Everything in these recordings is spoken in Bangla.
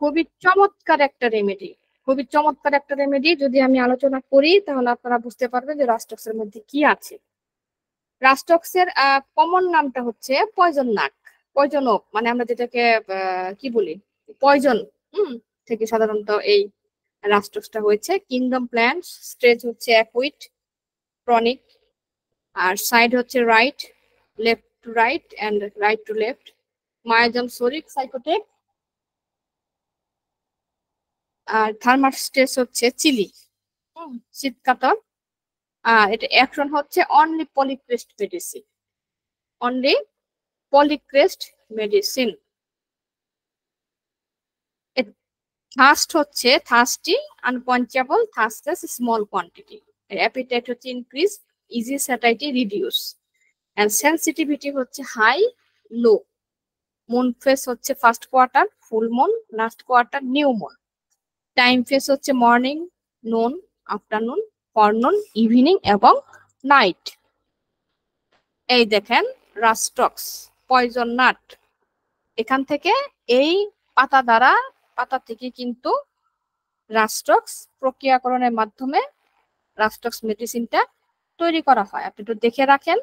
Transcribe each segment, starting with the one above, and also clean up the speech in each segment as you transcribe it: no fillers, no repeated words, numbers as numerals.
খুবই চমৎকার একটা রেমেডি, খুবই চমৎকার একটা রেমেডি। যদি আমি আলোচনা করি তাহলে আপনারা বুঝতে পারবেন যে রাস্টক্স এর মধ্যে কি আছে। রাস্টক্স এর কমন নামটা হচ্ছে পয়জন নাক, পয়জন ওক, মানে আমরা যেটাকে কি বলি পয়জন থেকে সাধারণত এই রাস্টক্সটা হয়েছে। কিংডম প্ল্যান্টস, স্ট্রেচ হচ্ছে অ্যাকুইট ক্রনিক, আর সাইড হচ্ছে right, left to right and right to left. Miasm psoric sycotic, আর থার্মাল স্ট্রেস হচ্ছে চিলি, শীতকাতর। এটা অ্যাকশন হচ্ছে only polycrest medicine, only polycrest medicine. Thirst হচ্ছে thirsty, unquenchable, thirstless, small quantity. Appetite হচ্ছে increase, easy satiety reduce, and sensitivity হচ্ছে হাই লো। মুন ফেস হচ্ছে first quarter, full moon, last quarter, new moon. Time face হচ্ছে মর্নিং, নুন, আফটারনুন, ফরনুন, ইভিনিং এবং নাইট। এই দেখেন রাস্টক্স পয়জন নাট, এখান থেকে এই পাতা দ্বারা, পাতা থেকে কিন্তু রাস্টক্স প্রক্রিয়াকরণের মাধ্যমে রাস্টক্স মেডিসিনটা তৈরি করা হয়। আপনি একটু দেখে রাখেন,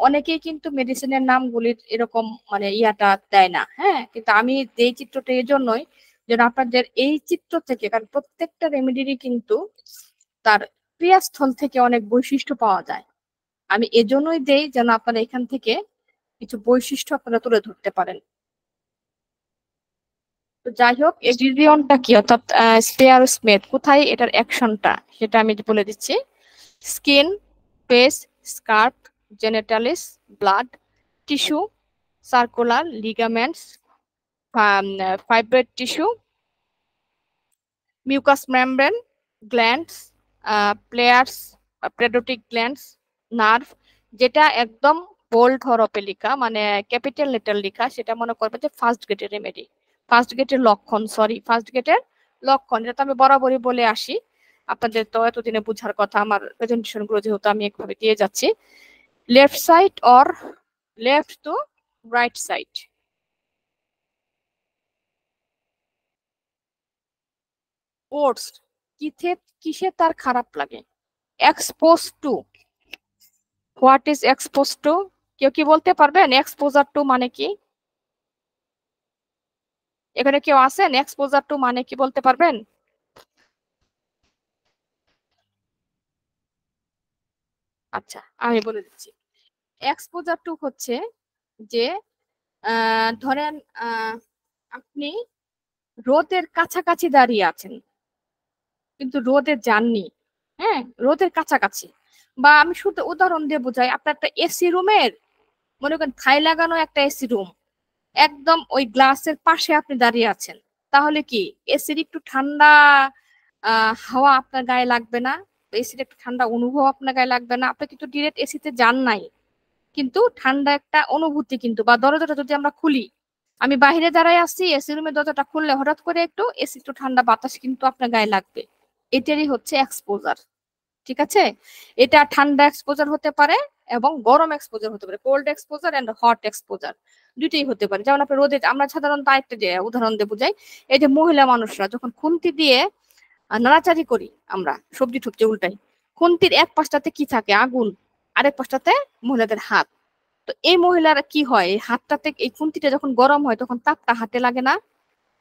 অনেকেই কিন্তু মেডিসিনের নামগুলির এরকম মানে ইয়াটা দেয় না, হ্যাঁ, কিন্তু আমি এই চিত্রটা এই জন্যই যেন আপনাদের এই চিত্র থেকে, কারণ প্রত্যেকটা রেমেডিরই কিন্তু তার ক্রিয়াস্থল থেকে অনেক বৈশিষ্ট্য পাওয়া যায়। আমি এজন্যই দেই যেন আপনারা এখান থেকে কিছু বৈশিষ্ট্য আপনারা তুলে ধরতে পারেন। তো যাই হোক, এই রিজিয়নটা কি, অর্থাৎ স্পেয়ার স্মেথ কোথায়, এটার অ্যাকশনটা সেটা আমি বলে দিচ্ছি। Skin, face, scalp, genitals, blood, tissue, circular, ligaments, fibrous tissue, mucous membrane, glands, players, parotid glands, nerve. যেটা একদম বোল্ড হরফে লেখা, মানে ক্যাপিটাল লেটার লেখা, সেটা মনে করবে যে ফার্স্ট গেটের রেমেডি, ফার্স্ট গেটের লক্ষণ, সরি ফার্স্ট গেটের লক্ষণ। এটা তো আমি বরাবরই বলে আসি, আপনাদের তো এতদিনে বুঝার কথা, আমার প্রেজেন্টেশন গুলো যেহেতু আমি একভাবে দিয়ে যাচ্ছি। Left side or left to right side. Oats কিসে তার খারাপ লাগে? Expose to, what is expose to? কেউ কি বলতে পারবেন এক্সপোজার টু মানে কি? এখানে কেউ আছেন, এক্সপোজার টু মানে কি বলতে পারবেন? আচ্ছা, আমি বলে দিচ্ছি। এক্সপোজার টু হচ্ছে যে ধরেন আপনি রোদের কাছাকাছি দাঁড়িয়ে আছেন কিন্তু রোদে যাননি, হ্যাঁ, রোদের কাছাকাছি। বা আমি শুধু উদাহরণ দিয়ে বোঝাই, আপনার একটা এসি রুমের, মনে করেন থাই লাগানো একটা এসি রুম, একদম ওই গ্লাসের পাশে আপনি দাঁড়িয়ে আছেন, তাহলে কি এসির একটু ঠান্ডা হাওয়া আপনার গায়ে লাগবে না? এসির একটু ঠান্ডা অনুভব আপনার গায়ে লাগবে না? আপনি কিন্তু ডিরেক্ট এসিতে যান নাই, কিন্তু ঠান্ডা একটা অনুভূতি কিন্তু। বা দরজাটা যদি আমরা খুলি, আমি বাইরে দাঁড়ায় আছি, এসি রুমের দরজাটা খুললে হঠাৎ করে এসি একটু ঠান্ডা বাতাস কিন্তু আপনার গায়ে লাগবে। এটারই হচ্ছে এক্সপোজার, ঠিক আছে? এটা ঠান্ডা এক্সপোজার হতে পারে এবং গরম এক্সপোজার হতে পারে, cold exposure and hot exposure দুইটাই হতে পারে। যেমন আপনি রোদে, আমরা সাধারণত আরেকটা যে উদাহরণ দিয়ে বুঝাই, এই যে মহিলা মানুষরা যখন খুন্তি দিয়ে নাড়াচাড়ি করি, আমরা সবজি টবজি উল্টাই, খুন্তির এক পাশটাতে কি থাকে, আগুন, আরেক পাশটাতে মহিলাদের হাত। তো এই মহিলারা কি হয়, এই হাতটাতে, এই খুন্তিটা যখন গরম হয় তখন তাপটা হাতে লাগে না,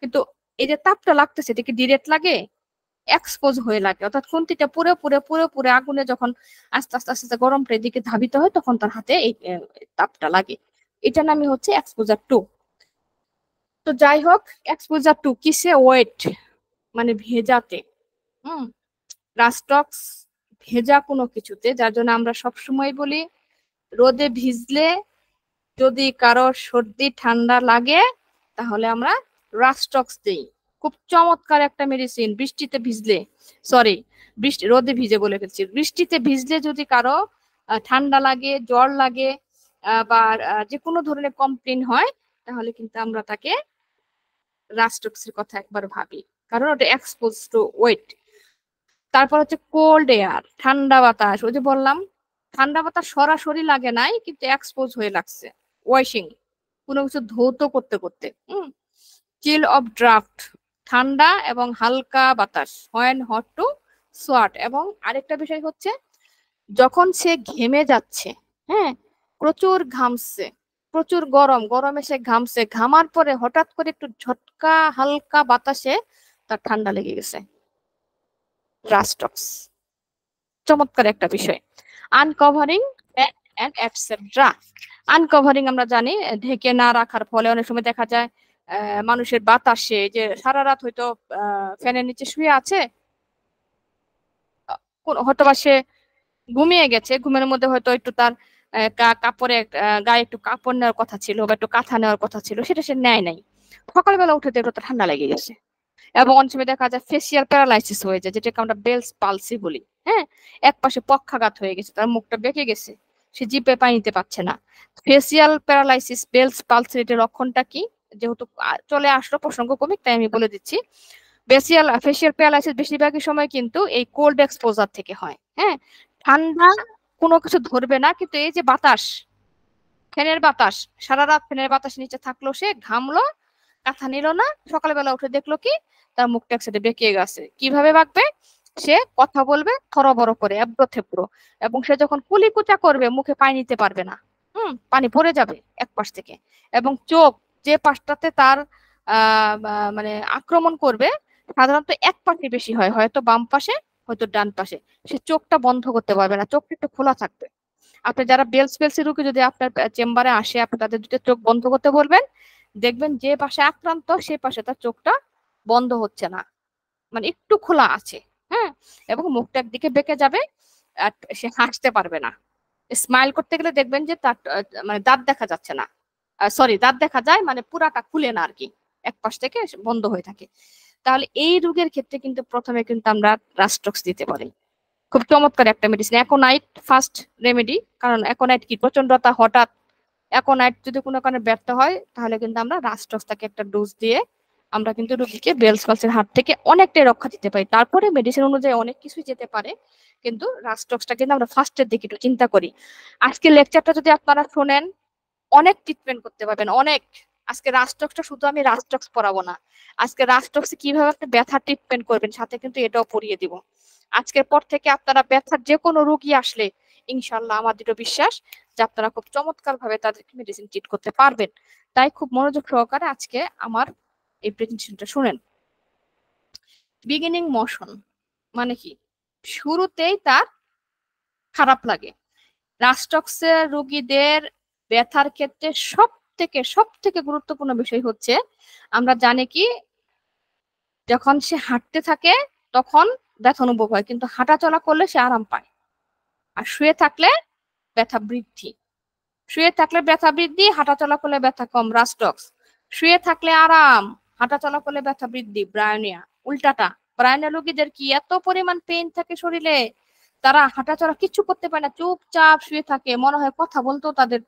কিন্তু এই যে তাপটা লাগতেছে এটা কি ডিরেক্ট লাগে? এক্সপোজ হয়ে লাগে। অর্থাৎ খুন্তিটা পুরো পুরো পুরো পুরো আগুনে যখন আস্তে আস্তে আস্তে গরমটা এদিকে ধাবিত হয় তখন তার হাতে এই তাপটা লাগে। এটা নামই হচ্ছে এক্সপোজার টু। তো যাই হোক, এক্সপোজার টু কিসে? ওয়েট, মানে ভেজাতে। হুম, রাস্টক্স ভেজা কোনো কিছুতে, যার জন্য আমরা সবসময় বলি রোদে ভিজলে যদি কারো সর্দি ঠান্ডা লাগে তাহলে আমরা রাস্টক্স দিই। খুব চমৎকার একটা মেডিসিন। বৃষ্টিতে ভিজলে, সরি বৃষ্টি রোদে ভিজে বলে ফেলছি, বৃষ্টিতে ভিজলে যদি কারো ঠান্ডা লাগে, জ্বর লাগে, বা যে কোনো ধরনের কমপ্লেন হয়, তাহলে কিন্তু আমরা তাকে রাস্টক্সের কথা একবার ভাবি, কারণ ওটা এক্সপোজ টু ওয়েট। তারপর হচ্ছে কোল্ড এয়ার, ঠান্ডা বাতাস। ওই যে বললাম ঠান্ডা বাতাস সরাসরি লাগে নাই কিন্তু এক্সপোজ হয়ে লাগছে, ওয়াশিং, কোনো কিছু ধৌত করতে করতে। চিল অফ ড্রাফট, ঠান্ডা এবং হালকা বাতাস, when hot to sweat। এবং আরেকটা বিষয় হচ্ছে যখন সে ঘেমে যাচ্ছে, হ্যাঁ, প্রচুর ঘামছে, প্রচুর গরমে সে ঘামছে, ঘামার পরে হঠাৎ করে একটু ঝটকা হালকা বাতাসে তার ঠান্ডা লেগে গেছে, রাস্টক্স। চমৎকার একটা বিষয়। Uncovering and etcetera. আনকভারিং আমরা জানি ঢেকে না রাখার ফলে অনেক সময় দেখা যায় মানুষের বাতাসে, যে সারা রাত হয়তো ফ্যানের নিচে শুয়ে আছে, হয়তোবা সে ঘুমিয়ে গেছে, ঘুমের মধ্যে হয়তো একটু তার কাপড়ে গায়ে একটু কাপড় নেওয়ার কথা ছিল বা একটু কাঁথা নেওয়ার কথা ছিল, সেটা সে নেয় নাই, সকালবেলা উঠে দেখলো তার ঠান্ডা লেগে গেছে। এবং অনেক সময় দেখা যায় ফেসিয়াল প্যারালাইসিস হয়ে যায়, যেটাকে আমরা বেলস পালসি বলি, হ্যাঁ, এক পাশে পক্ষাঘাত হয়ে গেছে, তার মুখটা বেঁকে গেছে, সে জিভে পানি নিতে পারছে না। ফেসিয়াল প্যারালাইসিস, বেলস পালসির এটার লক্ষণটা কি? যেহেতু চলে আসলো প্রসঙ্গ কমিক, তাই আমি বলে দিচ্ছি। ফেসিয়াল প্যারালাইসিস বেশিরভাগই সময় কিন্তু এই কোল্ড এক্সপোজার থেকে হয়, হ্যাঁ। ঠান্ডা কোনো কিছু ধরবে না, কিন্তু এই যে বাতাস, ফ্যানের বাতাস, সারা রাত ফ্যানের বাতাস নিচে থাকলো, সে ঘামলো, কাঁথা নিল না, সকালবেলা উঠে দেখলো কি তার মুখটা এক সাইডে বেঁকে গেছে। কিভাবে বাঁকবে? সে কথা বলবে থরবড় করে, এবড়ো থেবড়ো, এবং সে যখন কুলিকুচা করবে মুখে পানি নিতে পারবে না, পানি পড়ে যাবে এক পাশ থেকে। এবং চোখ, যে পাশটাতে তার মানে আক্রমণ করবে, সাধারণত এক পাশে বেশি হয়, হয়তো বাম পাশে হয়তো ডান পাশে, সে চোখটা বন্ধ করতে পারবে না, চোখটা একটু খোলা থাকবে। আপনি যারা বেলস পেলসি রোগী যদি আপনার চেম্বারে আসে, আপনি তাদের দুটো চোখ বন্ধ করতে বলবেন, দেখবেন যে পাশে আক্রান্ত সে পাশে তার চোখটা বন্ধ হচ্ছে না, মানে একটু খোলা আছে, হ্যাঁ, এবং মুখটা একদিকে বেঁকে যাবে, আর সে হাসতে পারবে না। স্মাইল করতে গেলে দেখবেন যে তার মানে দাঁত দেখা যাচ্ছে না, সরি, দাঁত দেখা যায় মানে পুরাটা খুলে না আর কি, এক পাশ থেকে বন্ধ হয়ে থাকে। তাহলে এই রোগের ক্ষেত্রে কিন্তু প্রথমে কিন্তু আমরা রাস্টক্স দিতে পারি। খুব চমৎকার একটা মেডিসিন, অ্যাকোনাইট ফার্স্ট রেমেডি। কারণ অ্যাকোনাইট কি, প্রচন্ডতা হঠাৎ অ্যাকোনাইট যদি কোনো কারণে ব্যর্থ হয়, তাহলে কিন্তু আমরা রাস্টক্স তাকে একটা ডোজ দিয়ে আমরা কিন্তু রোগীকে বেলস পালসের হাত থেকে অনেকটাই রক্ষা দিতে পারি। তারপরে মেডিসিন অনুযায়ী অনেক কিছুই যেতে পারে, কিন্তু রাস্টক্সটা কিন্তু আমরা ফার্স্টের দিকে একটু চিন্তা করি। আজকে লেকচারটা যদি আপনারা শোনেন, অনেক ট্রিটমেন্ট করতে পারবেন, অনেক। আজকে রাস্টক্সটা শুধু আমি রাস্টক্স পড়াবো না, আজকে রাস্টক্সে কিভাবে আপনি ব্যথা ট্রিটমেন্ট করবেন সাথে কিন্তু এটাও পড়িয়ে দিব। আজকের পর থেকে আপনারা ব্যথার যে কোনো রোগী আসলে ইনশাল্লাহ আমার দৃঢ় বিশ্বাস যে আপনারা খুব চমৎকার ভাবে তাদেরকে মেডিসিন ট্রিট করতে পারবেন। তাই খুব মনোযোগ সহকারে আজকে আমার এই প্রেজেন্টেশনটা শুনেন। বিগিনিং মোশন মানে কি? শুরুতেই তার খারাপ লাগে। রাস্টক্সের রোগীদের ব্যথার ক্ষেত্রে সব থেকে গুরুত্বপূর্ণ বিষয় হচ্ছে, আমরা জানি কি, যখন সে হাঁটতে থাকে তখন ব্যথা অনুভব হয়, কিন্তু হাঁটা চলা করলে সে আরাম পায়। আর শুয়ে থাকলে ব্যথা বৃদ্ধি, শুয়ে থাকলে ব্যথা বৃদ্ধি, হাঁটা চলা করলে ব্যথা কম, রাস্টক্স। শুয়ে থাকলে আরাম, হাঁটা চলা করলে ব্যথা বৃদ্ধি, ব্রায়োনিয়া। উল্টাটা, ব্রায়োনিয়া রোগীদের কি এত পরিমাণ পেইন থাকে শরীরে, তারা হাঁটা চলা কিছু করতে পারে না, চুপচাপ শুয়ে থাকে, মনে হয় কথা বলতেও তাদের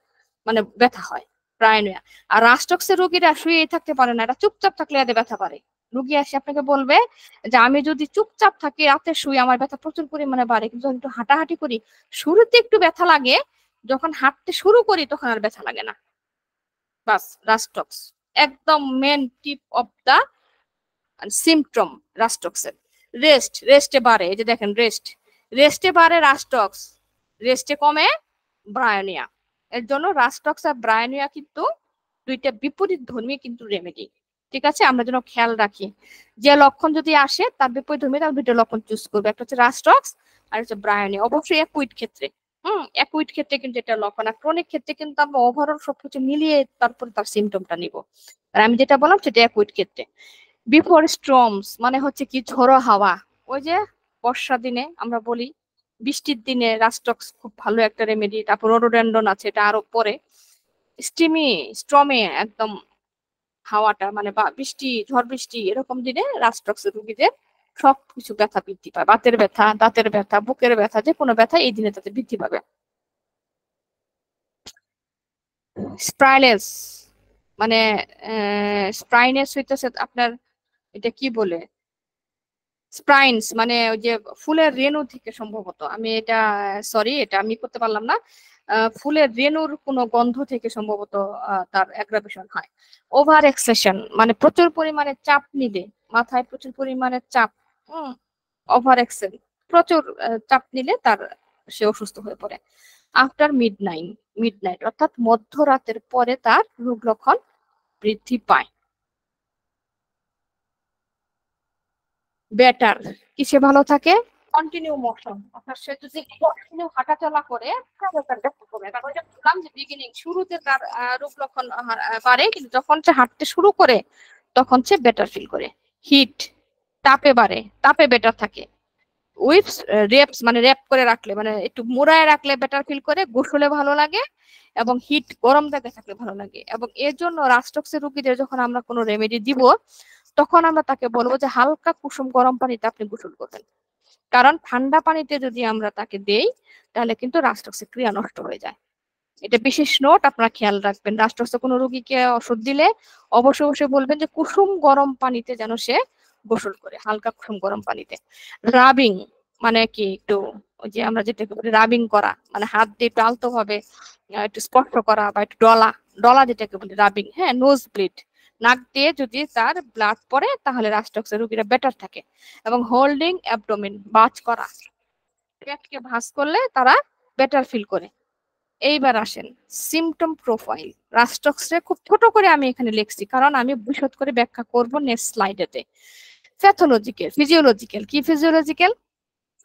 মানে ব্যথা হয়, ব্রায়োনিয়া। আর রাস্টক্সের রোগীরা শুয়েই থাকতে পারে না, এটা চুপচাপ থাকলে এদের ব্যথা পারে। রুগী এসে আপনাকে বলবে যে আমি যদি চুপচাপ থাকি, রাতে শুই, আমার ব্যথা প্রচুর পরিমাণে বাড়ে, কিন্তু একটু হাঁটাহাঁটি করি শুরুতে একটু ব্যথা লাগে, যখন হাঁটতে শুরু করি তখন আর ব্যথা লাগে না। বাস, রাস্টক্স একদম main tip of the symptom রাস্টক্সের। রেস্টে বাড়ে, এই যে দেখেন রেস্টে বাড়ে রাস্টক্স, রেস্টে কমে ব্রায়োনিয়া। এর জন্য রাস্টক্স আর ব্রায়োনিয়া কিন্তু দুইটা বিপরীত ধর্মী কিন্তু রেমেডি, ঠিক আছে? আমরা যেন খেয়াল রাখি, যে লক্ষণ যদি আসে তার বিপরীত ধর্মী তার দুইটা লক্ষণ চুজ করবে, একটা হচ্ছে রাস্টক্স আর হচ্ছে ব্রায়োনিয়া। অবশ্যই অ্যাকুইট ক্ষেত্রে, অ্যাকুইট ক্ষেত্রে কিন্তু এটা লক্ষণ, আর ক্রনিক ক্ষেত্রে কিন্তু আমরা ওভারঅল সবকিছু মিলিয়ে তারপরে তার সিমটমটা নিব। আর আমি যেটা বললাম সেটা অ্যাকুইট ক্ষেত্রে। বিফোর স্টর্মস মানে হচ্ছে কি, ঝোড়ো হাওয়া। ওই যে বর্ষা দিনে আমরা বলি, বৃষ্টির দিনে রাস্টক্স খুব ভালো একটা রেমেডি। তারপর রোডোডেন্ড্রন আছে, এটা আরো পরে। স্ট্রমে একদম হাওয়াটা, মানে বা বৃষ্টি, ঝড় বৃষ্টি এরকম দিনে রাস্টক্সের রোগীদের সবকিছু ব্যথা বৃদ্ধি পায়, বাতের ব্যথা, দাঁতের ব্যথা, বুকের ব্যথা, যে কোনো ব্যথা এই দিনে তাতে বৃদ্ধি পাবে। স্প্রাইনেস মানে স্প্রাইনেস হইতেছে আপনার, এটা কি বলে, স্প্রাইনস মানে ওই যে ফুলের রেণু থেকে সম্ভবত, আমি এটা সরি, এটা আমি করতে পারলাম না। ফুলের রেণুর কোনো গন্ধ থেকে সম্ভবত তার অ্যাগ্রাভেশন হয়। ওভার এক্সেশন মানে প্রচুর পরিমাণে চাপ নিলে, মাথায় প্রচুর পরিমাণে চাপ, ওভার এক্সেল প্রচুর চাপ নিলে তার সে অসুস্থ হয়ে পড়ে। আফটার মিডনাইট অর্থাৎ মধ্যরাতের পরে তার রোগ লক্ষণ বৃদ্ধি পায়। বেটার কিসে ভালো থাকে? কন্টিনিউ মোশন, অর্থাৎ সে যদি কন্টিনিউ হাঁটাচলা করে তাহলে তার ব্যথা কমে। কারণ এটা বললাম যে বিগিনিং শুরুতে তার রোগ লক্ষণ বাড়ে, কিন্তু যখন সে হাঁটতে শুরু করে তখন সে বেটার ফিল করে। হিট তাপে বাড়ে, তাপে বেটার থাকে। উইপস রেপস মানে র্যাপ করে রাখলে, মানে একটু মোড়ায় রাখলে বেটার ফিল করে, গোসলে ভালো লাগে, এবং হিট গরম জায়গায় থাকলে ভালো লাগে। এবং এর জন্য রাস্টক্সের রোগীদের যখন আমরা কোনো রেমেডি দিব তখন আমরা তাকে বলবো যে হালকা কুসুম গরম পানিতে আপনি গোসল করবেন। কারণ ঠান্ডা পানিতে যদি আমরা তাকে দেই তাহলে কিন্তু রাস্টক্সের ক্রিয়া নষ্ট হয়ে যায়। এটা বিশেষ নোট, আপনারা খেয়াল রাখবেন। রাস্টক্সের কোনো রোগীকে ওষুধ দিলে অবশ্যই অবশ্যই বলবেন যে কুসুম গরম পানিতে যেন সে গোসল করে, হালকা কুসুম গরম পানিতে। রাবিং মানে কি, একটু ওই যে আমরা যেটা বলি রাবিং করা, মানে হাত দিয়ে একটু আলতো ভাবে একটু স্পর্শ করা, বা একটু ডলা ডলা যেটাকে বলি রাবিং। হ্যাঁ, নোজ ব্লিড, নাক দিয়ে যদি তার ব্লাড পড়ে তাহলে রাস্টক্সের রোগীরা বেটার থাকে। এবং হোল্ডিং অ্যাবডোমেন, বাজ করা, পেটকে ভাঁজ করলে তারা বেটার ফিল করে। এইবার আসেন সিমটম প্রোফাইল। রাস্টক্সে খুব ছোট করে আমি এখানে লিখছি কারণ আমি বিশদ করে ব্যাখ্যা করব নেক্সট স্লাইডেতে। প্যাথোলজিক্যাল, ফিজিওলজিক্যাল কি? ফিজিওলজিক্যাল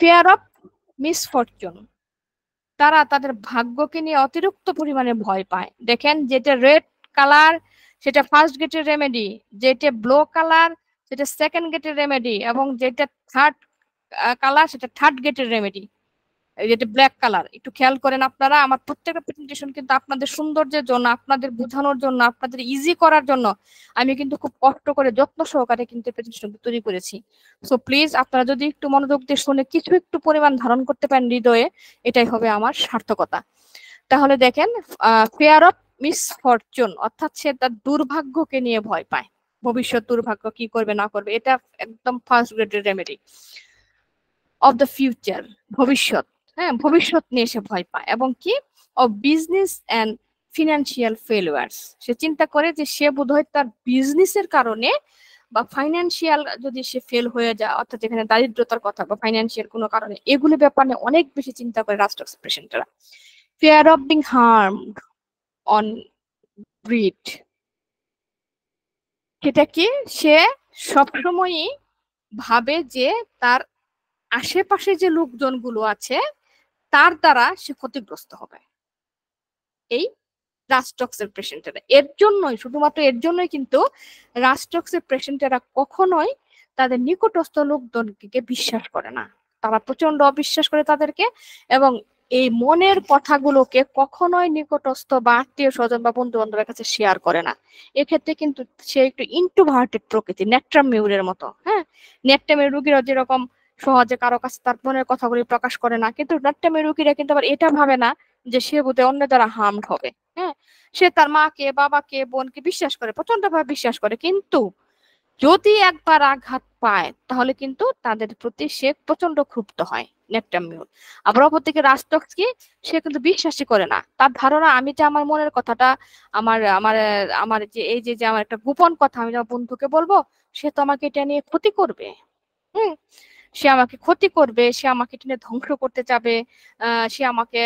ফিয়ার অফ মিসফরচুন, তারা তাদের ভাগ্যকে নিয়ে অতিরিক্ত পরিমাণে ভয় পায়। দেখেন, যেটা রেড কালার সেটা ফার্স্ট গেটের রেমেডি, যেটা ব্লু কালার সেটা সেকেন্ড গেটের রেমেডি, এবং যেটা থার্ড কালার সেটা থার্ড গেটের রেমেডি। যেটা ব্ল্যাক কালার, একটু খেয়াল করেন আপনারা। আমার প্রত্যেকটা প্রেজেন্টেশন কিন্তু আপনাদের সৌন্দর্যের জন্য, আপনাদের বোঝানোর জন্য, আপনাদের ইজি করার জন্য আমি কিন্তু খুব কষ্ট করে যত্ন সহকারে কিন্তু প্রেজেন্টেশন তৈরি করেছি। সো প্লিজ আপনারা যদি একটু মনোযোগ দিয়ে শুনে কিছু একটু পরিমাণ ধারণ করতে পারেন হৃদয়ে, এটাই হবে আমার সার্থকতা। তাহলে দেখেন, ফেয়ার অফ মিসফরচুন অর্থাৎ সে তার দুর্ভাগ্যকে নিয়ে ভয় পায়, ভবিষ্যৎ দুর্ভাগ্য কি করবে না করবে, এটা একদম ফার্স্ট গ্রেডের রেমেডি। অফ দ্য ফিউচার, ভবিষ্যৎ, হ্যাঁ ভবিষ্যৎ নিয়ে সে ভয় পায়। এবং কি, অফ বিজনেস অ্যান্ড ফিনান্সিয়াল ফেলিওয়ার্স, সে চিন্তা করে যে সে বোধহয় তার বিজনেসের কারণে বা ফাইন্যান্সিয়াল যদি সে ফেল হয়ে যায়, অর্থাৎ এখানে দারিদ্রতার কথা বা ফাইন্যান্সিয়াল কোনো কারণে, এগুলি ব্যাপারে অনেক বেশি চিন্তা করে রাস্টক্স পেশেন্টরা। Fear of being harmed on bread, সেটা কি, সে সবসময়ই ভাবে যে তার আশেপাশে যে লোকজনগুলো আছে তার দ্বারা সে ক্ষতিগ্রস্ত হবে। এই রাস্টক্সের পেশেন্টেরা এর জন্যই, শুধুমাত্র এর জন্যই কিন্তু রাস্টক্সের পেশেন্টেরা কখনোই তাদের নিকটস্থ লোকজনকে বিশ্বাস করে না। তারা প্রচন্ড অবিশ্বাস করে তাদেরকে, এবং এই মনের কথাগুলোকে কখনোই নিকটস্থ বা আত্মীয় স্বজন বা বন্ধু বান্ধবের কাছে শেয়ার করে না। এক্ষেত্রে কিন্তু সে একটু ইন্ট্রোভার্টেড প্রকৃতি, নেট্রাম মিউরের মতো। হ্যাঁ, নেট্রামের রোগীরা যেরকম সহজে কারো কাছে তার মনের কথাগুলি প্রকাশ করে না, কিন্তু নেট্রামের রোগীরা কিন্তু আবার এটা ভাবে না যে সে বোধহয় অন্য দ্বারা হার্মড হবে। হ্যাঁ, সে তার মাকে, বাবাকে, বোনকে বিশ্বাস করে, প্রচন্ড ভাবে বিশ্বাস করে, কিন্তু যদি একবার আঘাত পায় তাহলে কিন্তু তাদের প্রতি সে প্রচন্ড ক্ষুব্ধ হয়, নেপটামিউর। আবার অপরদিকে রাস্টক্স কি, সে কিন্তু বিশ্বাসই করে না। তার ধারণা আমি যে আমার মনের কথাটা, আমার আমার আমার যে এই যে যে আমার একটা গোপন কথা আমি আমার বন্ধুকে বলবো, সে তো আমাকে এটা নিয়ে ক্ষতি করবে। হুম, সে আমাকে ক্ষতি করবে, সে আমাকে এটা নিয়ে ধ্বংস করতে চাবে, সে আমাকে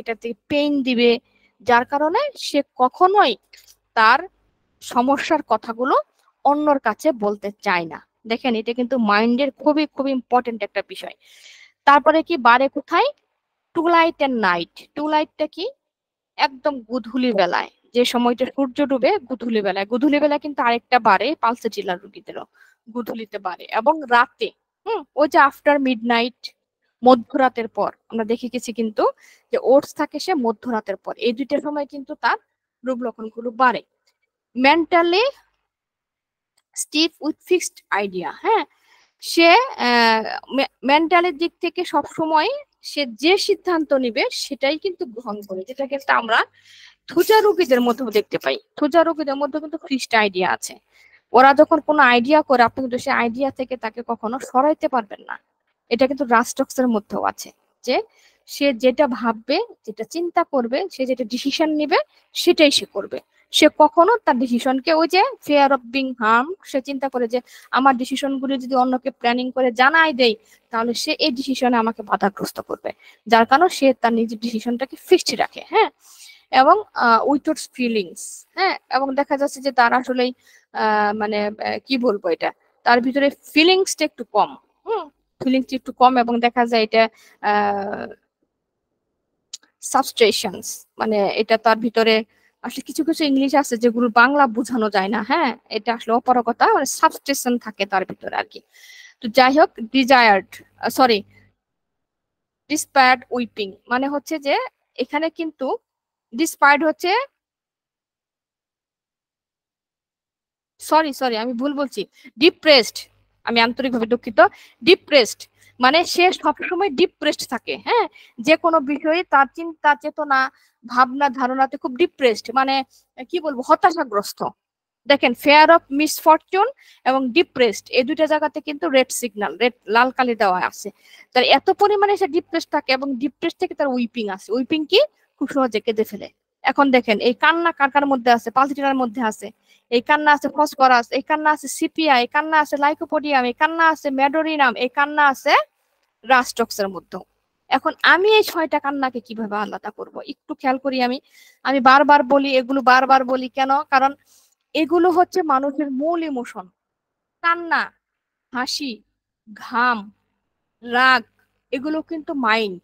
এটা থেকে পেইন দিবে। যার কারণে সে কখনোই তার সমস্যার কথাগুলো অন্যর কাছে বলতে চায় না। দেখেন, এটা কিন্তু মাইন্ডের খুবই খুবই ইম্পর্টেন্ট একটা বিষয়। তারপরে কি বারে কোথায়? To light and night. To লাইটটা কি? একদম গুধুলি বেলায়, যে সময়টা সূর্য ডুবে গুধুলি বেলায়। গুধুলি বেলায় কিন্তু আরেকটা বাড়ে পালসেটিলার রোগীদেরও, গুধুলিতে বাড়ে। এবং রাতে, ওই যে আফটার মিডনাইট, মধ্যরাতের পর আমরা দেখে গেছি কিন্তু যে ওটস থাকে সে মধ্যরাতের পর, এই দুইটার সময় কিন্তু তার রোগ লক্ষণগুলো বাড়ে। Mentally stiff with fixed idea, হ্যাঁ, সে মেন্টালের দিক থেকে সব সময় সে যে সিদ্ধান্ত নিবে সেটাই কিন্তু গ্রহণ করে, যেটা কিন্তু আমরা থুজা রোগীদের মধ্যেও দেখতে পাই। থুজা রোগীদের মধ্যে কিন্তু ফিক্সড আইডিয়া আছে। ওরা যখন কোনো আইডিয়া করে আপনি কিন্তু সেই আইডিয়া থেকে তাকে কখনো সরাইতে পারবেন না। এটা কিন্তু রাস্টক্সের মধ্যেও আছে, যে সে যেটা ভাববে, যেটা চিন্তা করবে, সে যেটা ডিসিশন নেবে, সেটাই সে করবে। সে কখনো তার ডিসিশনকে, ওই যে ফিয়ার অফ বিং হার্ম, সে চিন্তা করে যে আমার ডিসিশন গুলি যদি অন্যকে প্ল্যানিং করে জানাই দেয়, তাহলে সে এই ডিসিশনে আমাকে বাধাগ্রস্ত করবে। যার কারণে সে তার নিজের ডিসিশনটাকে ফিক্সড রাখে। হ্যাঁ, এবং উইথআউট ফিলিংস। হ্যাঁ, এবং দেখা যাচ্ছে যে তার আসলেই মানে কি বলবো, এটা তার ভিতরে ফিলিংসটা একটু কম। ফিলিংসটা একটু কম, এবং দেখা যায় এটা সাবস্ট্রেশনস, মানে এটা তার ভিতরে আসলে কিছু কিছু ইংলিশ আছে যেগুলো বাংলা বোঝানো যায় না। হ্যাঁ, এটা আসলে অপারগতা, মানে সাবস্ট্রেশন থাকে তার ভিতরে আর কি। তো যাই হোক, ডিজায়ার্ড, সরি, ডিসপায়ার্ড উইপিং মানে হচ্ছে যে এখানে কিন্তু ডিসপায়ার্ড হচ্ছে, সরি সরি আমি ভুল বলছি, ডিপ্রেসড, আমি আন্তরিকভাবে দুঃখিত। ডিপ্রেসড মানে সে সবসময় ডিপ্রেসড থাকে। হ্যাঁ, যে কোনো বিষয়ে তার চিন্তা চেতনা ভাবনা ধারণাতে খুব ডিপ্রেসড, মানে কি বলবো, হতাশাগ্রস্ত। দেখেন, ফেয়ার অফ মিসফরচুন এবং ডিপ্রেসড, এই দুইটা জায়গাতে কিন্তু রেড সিগন্যাল, রেড লাল কালি দেওয়া আছে। তার এত পরিমাণে সে ডিপ্রেস থাকে, এবং ডিপ্রেস থেকে তার উইপিং আছে। উইপিং কি, খুব সহজে কেঁদে ফেলে। এখন দেখেন, এই কান্না কার কার মধ্যে আছে? পালসিটিনার মধ্যে আছে। এই কান্না আছে ফসফরাস, এই কান্না আছে সিপিয়া, এই কান্না আছে লাইকোপোডিয়াম, এই কান্না আছে ম্যাডোরিনাম, এই কান্না আছে রাস্টক্সের মধ্যে। এখন আমি এই 6টা কান্নাকে কিভাবে আলাদা করব, একটু খেয়াল করি। আমি আমি বারবার বলি, এগুলো বারবার বলি কেন? কারণ এগুলো হচ্ছে মানুষের মূল ইমোশন। কান্না, হাসি, ঘাম, রাগ, এগুলো কিন্তু মাইন্ড।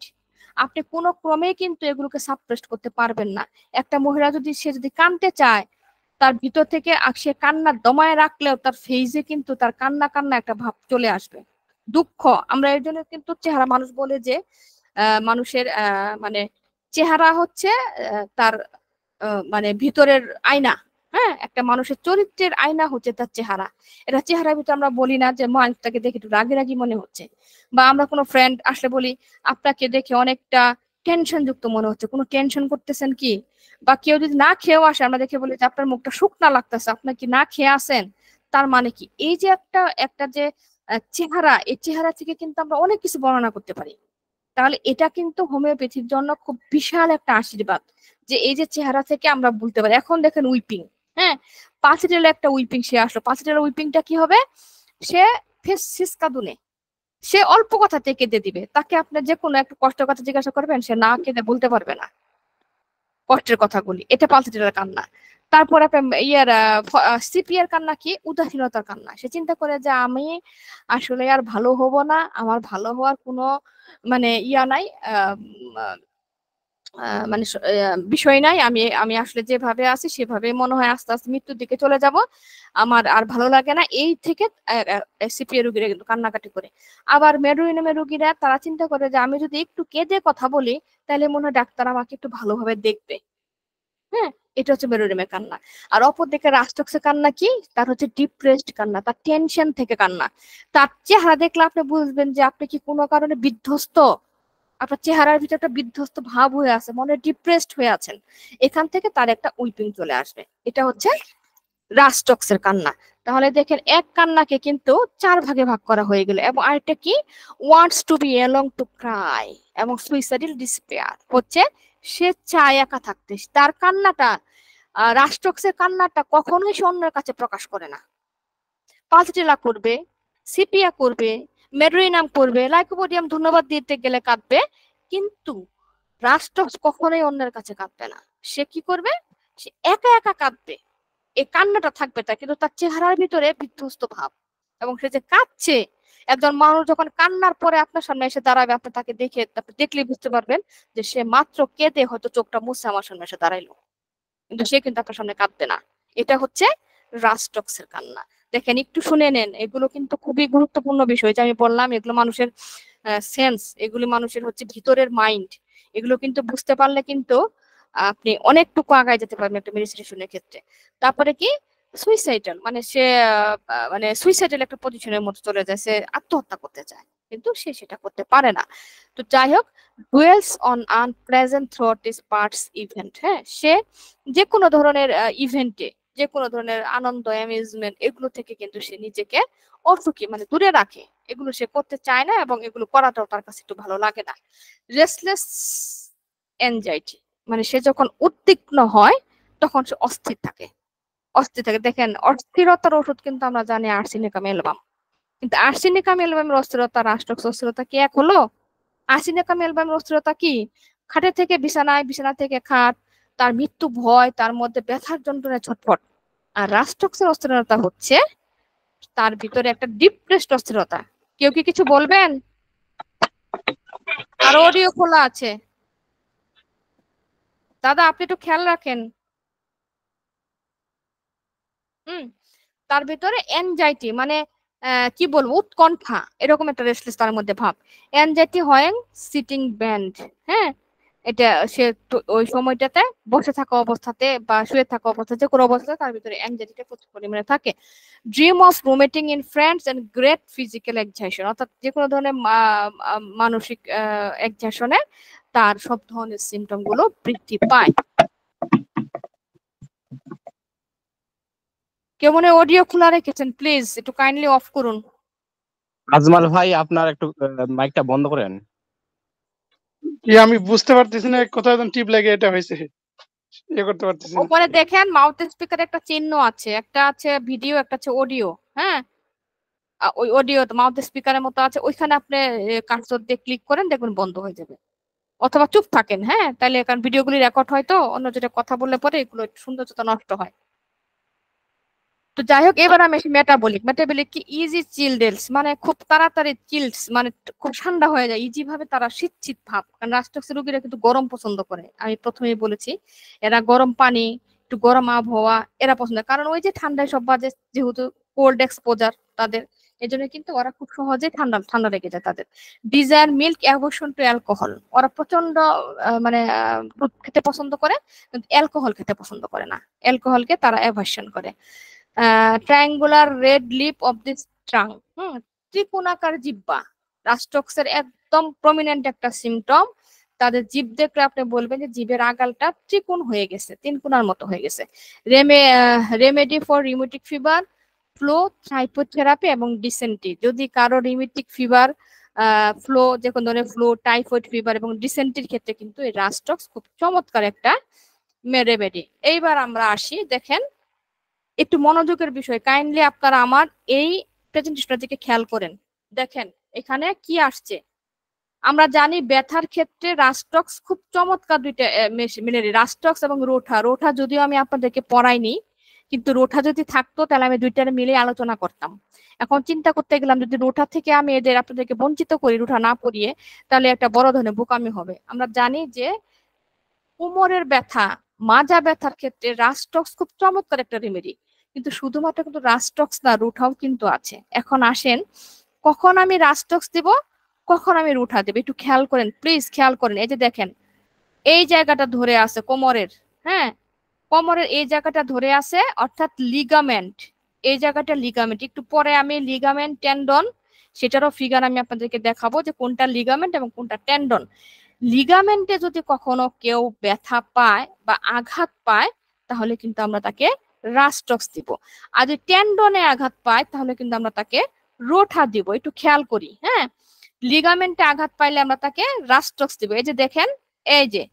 আপনি কোনো ক্রমেই কিন্তু এগুলোকে সাপ্রেস করতে পারবেন না। একটা মহিলা যদি, সে যদি কাঁদতে চায়, তার ভিতর থেকে সে কান্না দমায় রাখলেও তার ফেইজে কিন্তু তার কান্না কান্না একটা ভাব চলে আসবে। দুঃখ, আমরা এর জন্য কিন্তু চেহারা, মানুষ বলে যে মানুষের মানে চেহারা হচ্ছে তার মানে ভিতরের আয়না। হ্যাঁ, একটা মানুষের চরিত্রের আয়না হচ্ছে তার চেহারা। এটা চেহারার ভিতরে আমরা বলি না যে মানুষটাকে দেখে একটু রাগি রাগি মনে হচ্ছে, বা আমরা কোনো ফ্রেন্ড আসলে বলি আপনাকে দেখে অনেকটা টেনশন যুক্ত মনে হচ্ছে, কোনো টেনশন করতেছেন কি? বা কেউ যদি না খেয়েও আসে, আমরা দেখে বলি যে আপনার মুখটা শুকনা লাগতেছে, আপনার কি না খেয়ে আসেন? তার মানে কি, এই যে একটা একটা যে চেহারা, এই চেহারা থেকে কিন্তু আমরা অনেক কিছু বর্ণনা করতে পারি। তাহলে এটা কিন্তু হোমিওপ্যাথির জন্য খুব বিশাল একটা আশীর্বাদ, যে এই যে চেহারা থেকে আমরা বলতে পারি। এখন দেখেন উইপিং, হ্যাঁ, পাঁচিটেল একটা উইপিং সে আসলো, পাঁচিটেল উইপিংটা কি হবে? সে ফেস সিসকাদুনে, সে অল্প কথাতে কেঁদে দিবে। তাকে আপনি যে কোনো একটা কষ্টের কথা জিজ্ঞাসা করবেন, সে না কেঁদে বলতে পারবে না কষ্টের কথাগুলি। এটা পালসিটের কান্না। তারপর আপনার ইয়ার সিপিয়ার কান্না কি, উদাসীনতার কান্না। সে চিন্তা করে যে আমি আসলে আর ভালো হব না, আমার ভালো হওয়ার কোনো মানে ইয়া নাই, মানে বিষয় নাই। আমি আমি আসলে যেভাবে আছি সেভাবে মনে হয় আস্তে আস্তে মৃত্যুর দিকে চলে যাব, আমার আর ভালো লাগে না। এই থেকে সিপিএ রোগীরা কিন্তু কান্নাকাটি করে। আবার মেডোরিনামের রোগীরা, তারা চিন্তা করে যে আমি যদি একটু কেঁদে কথা বলি, তাহলে মনে হয় ডাক্তার আমাকে একটু ভালোভাবে দেখবে। হ্যাঁ, এটা হচ্ছে মেরুরিমের কান্না। আর অপরদিকে রাষ্ট্রক্সের কান্না কি, তার হচ্ছে ডিপ্রেসড কান্না, তার টেনশন থেকে কান্না। তার চেহারা দেখলে আপনি বুঝবেন যে আপনি কি কোনো কারণে বিধ্বস্ত, আপনার চেহারার ভিতরে একটা বিধ্বস্ত ভাব হয়ে আছে, মনে ডিপ্রেসড হয়ে আছেন। এখান থেকে তার একটা উইপিং চলে আসবে। এটা হচ্ছে রাস্টক্সের কান্না। তাহলে দেখেন, এক কান্নাকে কিন্তু 4 ভাগে ভাগ করা হয়ে গেল। এবং আরেকটা কি, wants to be alone to cry, এবং সুইসাইডাল ডিসপেয়ার হচ্ছে সে চায় একা থাকতে। তার কান্নাটা, রাস্টক্সের কান্নাটা কখনোই সে অন্যের কাছে প্রকাশ করে না। পালসিটিলা করবে, সিপিয়া করবে, মেডোরিনাম করবে, লাইকোপোডিয়াম ধন্যবাদ দিতে গেলে কাঁদবে, কিন্তু রাস্টক্স কখনোই অন্যের কাছে কাঁদবে না। সে কি করবে, সে একা একা কাঁদবে। এই কান্নাটা থাকবে তার, কিন্তু তার চেহারার ভিতরে বিধ্বস্ত ভাব। এবং সে যে কাঁদছে, একজন মানুষ যখন কান্নার পরে আপনার সামনে এসে দাঁড়াবে, আপনি তাকে দেখে, আপনি দেখলে বুঝতে পারবেন যে সে মাত্র কেঁদে হয়তো চোখটা মুছে আমার সামনে এসে দাঁড়াইলো, কিন্তু সে কিন্তু আপনার সামনে কাঁদবে না। এটা হচ্ছে রাস্টক্সের কান্না। দেখেন, একটু শুনে নেন, এগুলো কিন্তু খুবই গুরুত্বপূর্ণ বিষয়। যে আমি বললাম, এগুলো মানুষের সেন্স, এগুলি মানুষের হচ্ছে ভিতরের মাইন্ড। এগুলো কিন্তু বুঝতে পারলে কিন্তু আপনি অনেকটুকু আগায় যেতে পারবেন একটা মেডিটেশনের ক্ষেত্রে। তারপরে কি, সুইসাইডাল মানে সে মানে সুইসাইডাল একটা পজিশনের মধ্যে চলে যায়, সে আত্মহত্যা করতে চায়, কিন্তু সে সেটা করতে পারে না। তো যাই হোক, duels on unpleasant through is parts event. হ্যাঁ, সে যে কোনো ধরনের ইভেন্টে, যে কোনো ধরনের আনন্দ, অ্যামিউজমেন্ট, এগুলো থেকে কিন্তু সে নিজেকে অসুখী মানে দূরে রাখে। এগুলো সে করতে চায় না এবং এগুলো করাটাও তার কাছে একটু ভালো লাগে না। রেস্টলেস এনজাইটি মানে সে যখন উদ্বিগ্ন হয় তখন সে অস্থির থাকে, অস্থির থাকে। দেখেন অস্থিরতার ওষুধ কিন্তু আমরা জানি আর্সেনিকাম অ্যালবাম, কিন্তু আর্সেনিকাম অ্যালবামের অস্থিরতা রাষ্ট্রক্স অস্থিরতা কি এক হলো? আর্সেনিকাম অ্যালবামের অস্থিরতা কি? খাটে থেকে বিছানায়, বিছানা থেকে খাট, তার মৃত্যু ভয়, তার মধ্যে ব্যথার যন্ত্রণায় ছটফট। আর রাষ্ট্রক্সের অস্থিরতা হচ্ছে তার ভিতরে একটা ডিপ্রেসড অস্থিরতা। কেউ কি কিছু বলবেন? আর অডিও খোলা আছে দাদা, আপনি একটু খেয়াল রাখেন। হুম। তার ভিতরে এনজাইটি মানে কি বলবো, উৎকণ্ঠা, এরকম একটা রেস্টলেস তার মধ্যে ভাব। এনজাইটি হয় সিটিং ব্যান্ড। হ্যাঁ, এটা সে ওই সময়টাতে বসে থাকা অবস্থাতে বা শুয়ে থাকা অবস্থাতে, যে কোনো অবস্থাতে তার ভিতরে এনজাইটিটা প্রচুর পরিমাণে থাকে। Dream of roaming in friends and great physical exertion, অর্থাৎ যে কোনো ধরনের মানসিক এক্সারশনে তার সব ধরনের সিমটম গুলো বৃদ্ধি পায়। কেউ মনে অডিও খোলা রেখেছেন, প্লিজ একটু কাইন্ডলি অফ করুন। আজমাল ভাই আপনার একটু মাইকটা বন্ধ করেন। আমি বুঝতে পারতেছি না কোথায় টিপ লাগে এটা হয়েছে, করতে পারতেছি না। ওপরে দেখেন মাউথ স্পিকার একটা চিহ্ন আছে, একটা আছে ভিডিও, একটা আছে অডিও। হ্যাঁ, ওই অডিও মাউথ স্পিকারের মতো আছে, ওইখানে আপনি কার্সর দিয়ে ক্লিক করেন, দেখবেন বন্ধ হয়ে যাবে। অথবা চুপ থাকেন, হ্যাঁ, তাহলে কারণ ভিডিওগুলি রেকর্ড হয় তো, অন্য যেটা কথা বললে পরে এগুলো সৌন্দর্যতা নষ্ট হয়। তো যাই হোক, এবার আমি মেটাবলিক। মেটাবলিক কি? ইজি চিলডেলস মানে খুব তাড়াতাড়ি চিলস মানে খুব ঠান্ডা হয়ে যায়, ইজি ভাবে তারা শীত শীত ভাব। কারণ রাষ্ট্রক্সের রোগীরা কিন্তু গরম পছন্দ করে, আমি প্রথমেই বলেছি। এরা গরম পানি, একটু গরম আবহাওয়া এরা পছন্দ, কারণ ওই যে ঠান্ডায় সব বাজে, যেহেতু কোল্ড এক্সপোজার তাদের, এই জন্য কিন্তু ওরা খুব সহজে ঠান্ডা ঠান্ডা লেগে যায় তাদের। Desire milk aversion to alcohol, ওরা প্রচন্ড মানে দুধ খেতে পছন্দ করে, কিন্তু অ্যালকোহল খেতে পছন্দ করে না, অ্যালকোহলকে তারা অ্যাভার্সন করে। Triangular red tip of this ট্রাং, ত্রিকোণাকার জিহ্বা রাস্টক্সের একদম প্রমিনেন্ট একটা সিমটম। তাদের জিভ দেখলে আপনি বলবেন যে জিভের আগালটা ত্রিকোণ হয়ে গেছে, তিন কোণার মতো হয়ে গেছে। Remedy for rheumatic fever, flu, থাইপোথেরাপি এবং ডিসেন্ট্রি। যদি কারো রিউমেটিক ফিভার, ফ্লো, যে কোনো ধরনের ফ্লো, টাইফয়েড ফিভার এবং ডিসেন্ট্রির ক্ষেত্রে কিন্তু এই রাস্টক্স খুব চমৎকার একটা রেমেডি। এইবার আমরা আসি, দেখেন একটু মনোযোগের বিষয়, কাইন্ডলি আপনারা আমার এই প্রেজেন্টেশনটার দিকে খেয়াল করেন। দেখেন এখানে কি আসছে। আমরা জানি ব্যথার ক্ষেত্রে রাস্টক্স খুব চমৎকার দুইটা মিলে, রাস্টক্স এবং রোঠা। রোঠা যদিও আমি আপনাদেরকে পড়াইনি, কিন্তু রোঠা যদি থাকতো তাহলে আমি দুইটার মিলে আলোচনা করতাম। এখন চিন্তা করতে গেলাম যদি রোঠা থেকে আমি এদের আপনাদেরকে বঞ্চিত করি, রোঠা না পড়িয়ে, তাহলে একটা বড় ধরনের বোকামি হবে। আমরা জানি যে কোমরের ব্যথা, মাজা ব্যথার ক্ষেত্রে রাস্টক্স খুব চমৎকার একটা রেমেডি। কিন্তু শুধুমাত্র কিন্তু রাস্টক্স না, রুঠাও কিন্তু আছে। এখন আসেন, কখন আমি রাস্টক্স দিব, কখন আমি রুঠা দেব, একটু খেয়াল করেন, প্লিজ খেয়াল করেন। এই যে দেখেন এই জায়গাটা ধরে আছে কোমরের, হ্যাঁ, কোমরের এই জায়গাটা ধরে আছে, অর্থাৎ লিগামেন্ট, এই জায়গাটা লিগামেন্ট। একটু পরে আমি লিগামেন্ট, টেন্ডন, সেটারও ফিগার আমি আপনাদেরকে দেখাবো যে কোনটা লিগামেন্ট এবং কোনটা টেন্ডন। লিগামেন্টে যদি কখনো কেউ ব্যথা পায় বা আঘাত পায়, তাহলে কিন্তু আমরা তাকে রাস্টক্স দিব। আর যদি টেন্ডনে আঘাত পায়, তাহলে কিন্তু আমরা তাকে রোঠা দিব। একটু খেয়াল করি, হ্যাঁ, লিগামেন্টে আঘাত পাইলে আমরা তাকে রাস্টক্স দিব। এই যে দেখেন, এই যে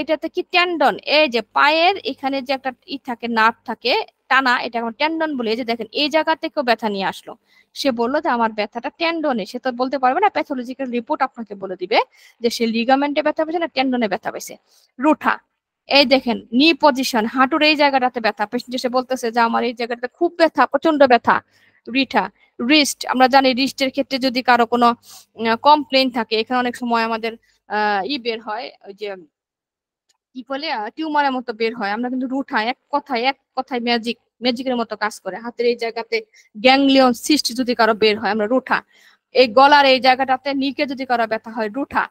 এটাতে কি টেন্ডন, এই যে পায়ের এখানে যে একটা থাকে, নার্ভ থাকে টানা, এটা এখন টেন্ডন বলে। এই যে দেখেন এই জায়গা থেকেও ব্যথা নিয়ে আসলো, সে বললো যে আমার ব্যথাটা টেন্ডনে। সে তো বলতে পারবে না, প্যাথোলজিক্যাল রিপোর্ট আপনাকে বলে দিবে যে সে লিগামেন্টে ব্যথা পেয়েছে না টেন্ডনে ব্যথা পেয়েছে। রুঠা, এই দেখেন নি পজিশন, হাঁটুর এই জায়গাটাতে ব্যথা, পেশেন্ট এসে বলতেছে যে আমার এই জায়গাটাতে খুব ব্যথা, প্রচন্ড ব্যথা। রিঠা। রিস্ট, আমরা জানি রিস্টের ক্ষেত্রে যদি কারো কোনো কমপ্লেইন থাকে, এখানে অনেক সময় আমাদের বের হয়, ওই যে কি বলে টিউমারের মতো বের হয়, আমরা কিন্তু রুঠা, এক কথায় ম্যাজিকের মতো কাজ করে। হাতের এই জায়গাতে গ্যাংলিয়ন সিস্ট যদি কারো বের হয়, আমরা রুঠা। এই গলার এই জায়গাটাতে নিকে যদি কারো ব্যথা হয়, রুঠা।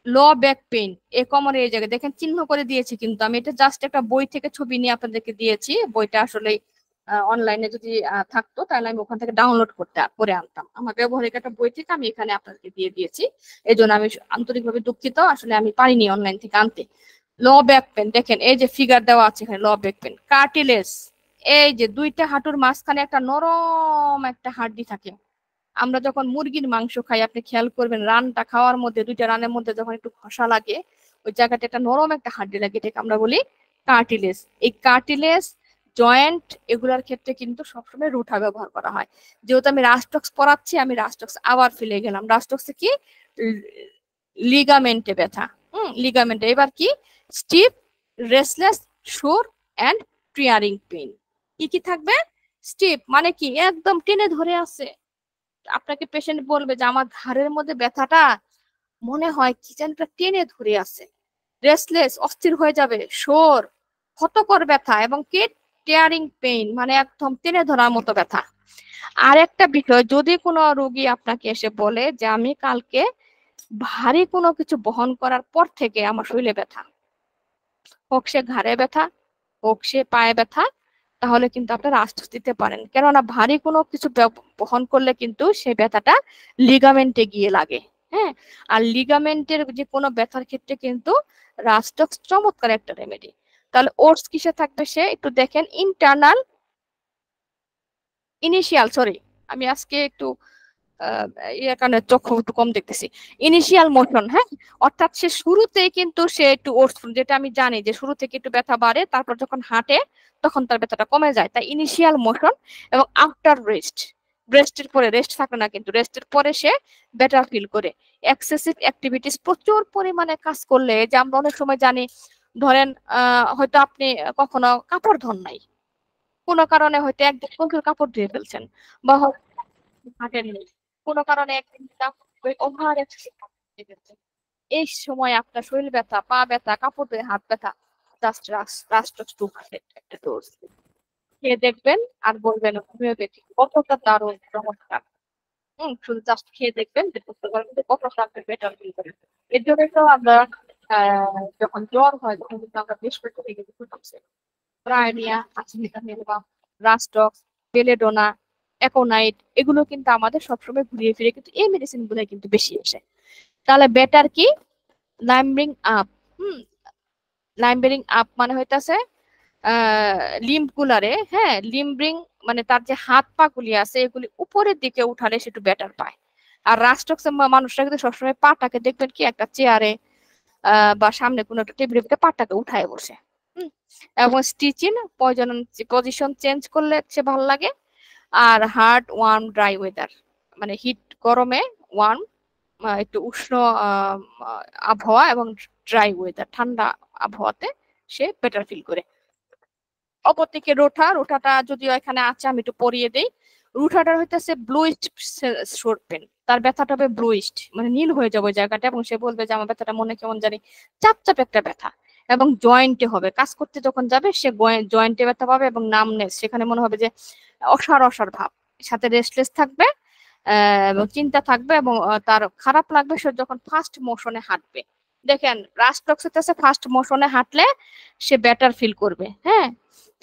লো ব্যাক পেইন, এ কোমরের এই জায়গায় দেখেন চিহ্ন করে দিয়েছি, কিন্তু আমি এটা জাস্ট একটা বই থেকে ছবি নিয়ে আপনাদেরকে দিয়েছি। বইটা আসলে অনলাইনে যদি থাকতো তাহলে আমি ওখান থেকে ডাউনলোড করে আনতাম। আমার ব্যবহারিক একটা বই থেকে আমি এখানে আপনাদেরকে দিয়ে দিয়েছি, এই জন্য আমি আন্তরিকভাবে দুঃখিত, আসলে আমি পারিনি অনলাইন থেকে আনতে। লো ব্যাক পেন, দেখেন এই যে ফিগার দেওয়া আছে এখানে, লো ব্যাক পেন। কার্টিলেজ, এই যে দুইটা হাঁটুর মাঝখানে একটা নরম একটা হাড্ডি থাকে, আমরা যখন মুরগির মাংস খাই, আপনি খেয়াল করবেন রানটা খাওয়ার মধ্যে, দুইটা রানের মধ্যে যখন একটু ঘষা লাগে, ওই জায়গাটা একটা নরম একটা হাড্ডি লাগে, এটাকে আমরা বলি কার্টিলেজ। এই কার্টিলেজ জয়েন্ট এগুলোর ক্ষেত্রে কিন্তু সবসময় রুঠা ব্যবহার করা হয়। যেহেতু আমি রাস্টক্স পড়াচ্ছি, আমি রাস্টক্স আবার ফেলে গেলাম। রাস্টক্সে কি লিগামেন্টে ব্যথা, লিগামেন্টে। এবার কি স্টিফ, রেস্টলেস, শোর এন্ড ট্রিয়ারিং পেইন। কি কি থাকবে? স্টিফ মানে কি একদম টেনে ধরে আছে, আপনাকে পেশেন্ট বলবে যে আমার ঘাড়ের মধ্যে ব্যথাটা মনে হয় কি যেন টেনে ধরে আছে। রেস্টলেস অস্থির হয়ে যাবে, শোর ক্ষতকর ব্যথা, এবং কি টিয়ারিং পেইন মানে একদম টেনে ধরার মতো ব্যথা। আর একটা বিষয়, যদি কোনো রোগী আপনাকে এসে বলে যে আমি কালকে ভারী কোনো কিছু বহন করার পর থেকে আমার শরীরে ব্যথা, হোক সে ঘাড়ে ব্যথা হোক সে পায়ে ব্যথা, তাহলে কিন্তু আপনারা আশ্বাস দিতে পারেন। কেননা ভারী কোনো কিছু বহন করলে কিন্তু সেই ব্যথাটা লিগামেন্টে গিয়ে লাগে। হ্যাঁ, আর লিগামেন্টের যে কোনো ব্যথার ক্ষেত্রে কিন্তু রাস্টক্স চমৎকার একটা রেমেডি। তাহলে ওটস কিসে থাকবে সে একটু দেখেন, ইন্টারনাল ইনিশিয়াল, সরি আমি আজকে একটু ইয়ে কারণে চক্ষু একটু কম দেখতেছি, ইনিশিয়াল মোশন। হ্যাঁ, অর্থাৎ সে শুরুতেই কিন্তু সে একটু ওটস, যেটা আমি জানি যে শুরু থেকে একটু ব্যথা বাড়ে, তারপর যখন হাঁটে তখন তার ব্যথাটা কমে যায়, তাই ইনিশিয়াল মোশন। এবং আফটার রেস্ট, রেস্টের পরে, রেস্ট থাকে না কিন্তু, রেস্টের পরে সে বেটার ফিল করে। এক্সেসিভ অ্যাক্টিভিটিস, প্রচুর পরিমাণে কাজ করলে, যে আমরা অনেক সময় জানি, ধরেন হয়তো আপনি কখনো কাপড় ধোন নাই, কোনো কারণে হয়তো একদিন প্রচুর কাপড় ধুয়ে ফেলছেন, বা হাঁটেননি কোনো কারণে, একদিন ওভার এই সময় আপনার শরীর ব্যথা, পা ব্যথা, কাপড় ধুয়ে হাত ব্যথা, জাস্ট রাস্টক্স 200 একটা ডোজ খেয়ে দেখবেন, আর বলবেন হোমিওপ্যাথি কতটা দারুণ চমৎকার। শুধু জাস্ট খেয়ে দেখবেন যে বুঝতে পারবেন যে কতটা আপনি বেটার ফিল করেন। এর জন্য তো আমরা যখন জ্বর হয় তখন কিন্তু আমরা বেশ কয়েকটা থেকে প্রায়নিয়া, আসিলিকামিয়া, রাস্টক্স, বেলেডোনা, অ্যাকোনাইট, এগুলো কিন্তু আমাদের সবসময় ঘুরিয়ে ফিরে কিন্তু এই মেডিসিন গুলো কিন্তু বেশি আসে। তাহলে বেটার কি লাইম্বিং আপ, লাইম্বিং আপ মানে হইতাছে লিম্ব গুলারে, হ্যাঁ লিম্বিং মানে তার যে হাত পা গুলি আছে এগুলি উপরের দিকে উঠালে সে একটু বেটার পায়। আর রাস্টক্স মানুষরা কিন্তু সবসময় পাটাকে দেখবেন কি একটা চেয়ারে বা সামনে কোনো একটা টেবিলের ভিতরে পাটাকে উঠায় বসে। এবং স্টিচিং পজিশন চেঞ্জ করলে সে ভালো লাগে। আর হার্ড ওয়ার্ম ড্রাই ওয়েদার মানে হিট গরমে, ওয়ার্ম একটু উষ্ণ আবহাওয়া, এবং ড্রাই ওয়েদার ঠান্ডা আবহাওয়াতে সে বেটার ফিল করে। অপরদিকে রোঠাটা যদিও এখানে আছে, আমি একটু পরিয়ে দেই। রুঠাটার হইতেছে ব্লুইস্ট শোর পেন, তার ব্যথাটা হবে ব্লুইস্ট মানে নীল হয়ে যাবে ওই জায়গাটা, এবং সে বলবে যে আমার ব্যথাটা মনে কেমন জানি চাপ একটা ব্যথা, এবং জয়েন্টে হবে, কাজ করতে যখন যাবে সে জয়েন্টে ব্যথা পাবে, এবং নামনেস, সেখানে মনে হবে যে অসার ভাব, সাথে রেস্টলেস থাকবে, এবং চিন্তা থাকবে, এবং তার খারাপ লাগবে সে যখন ফার্স্ট মোশনে হাঁটবে। দেখেন রাস্টক্স হচ্ছে ফার্স্ট মোশনে হাঁটলে সে বেটার ফিল করবে। হ্যাঁ,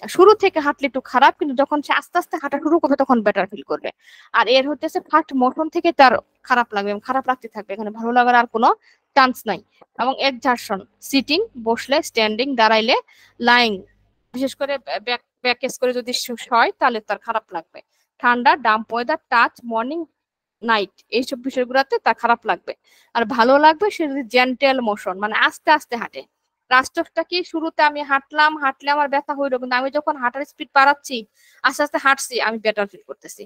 শুরু থেকে হাঁটলে একটু খারাপ, কিন্তু যখন সে আস্তে আস্তে হাঁটা শুরু করবে তখন বেটার ফিল করবে। আর এর হচ্ছে ফার্স্ট মোশন থেকে তার খারাপ লাগবে, খারাপ লাগতে থাকবে, এখানে ভালো লাগার আর কোনো চান্স নাই। এবং এক্সারশন, সিটিং বসলে, স্ট্যান্ডিং দাঁড়াইলে, লাইং বিশেষ করে ব্যাকেস করে যদি হয় তাহলে তার খারাপ লাগবে। ঠান্ডা, dump weather, touch, morning night, এইসব বিষয়গুলোতে তার খারাপ লাগবে। আর ভালো লাগবে সে যদি জেন্টেল মোশন মানে আস্তে আস্তে হাঁটে। রাস্টক্সটা কি শুরুতে আমি হাঁটলে আমার ব্যথা হইলো, কিন্তু আমি যখন হাঁটার স্পিড বাড়াচ্ছি, আস্তে আস্তে হাঁটছি, আমি বেটার ফিল করতেছি।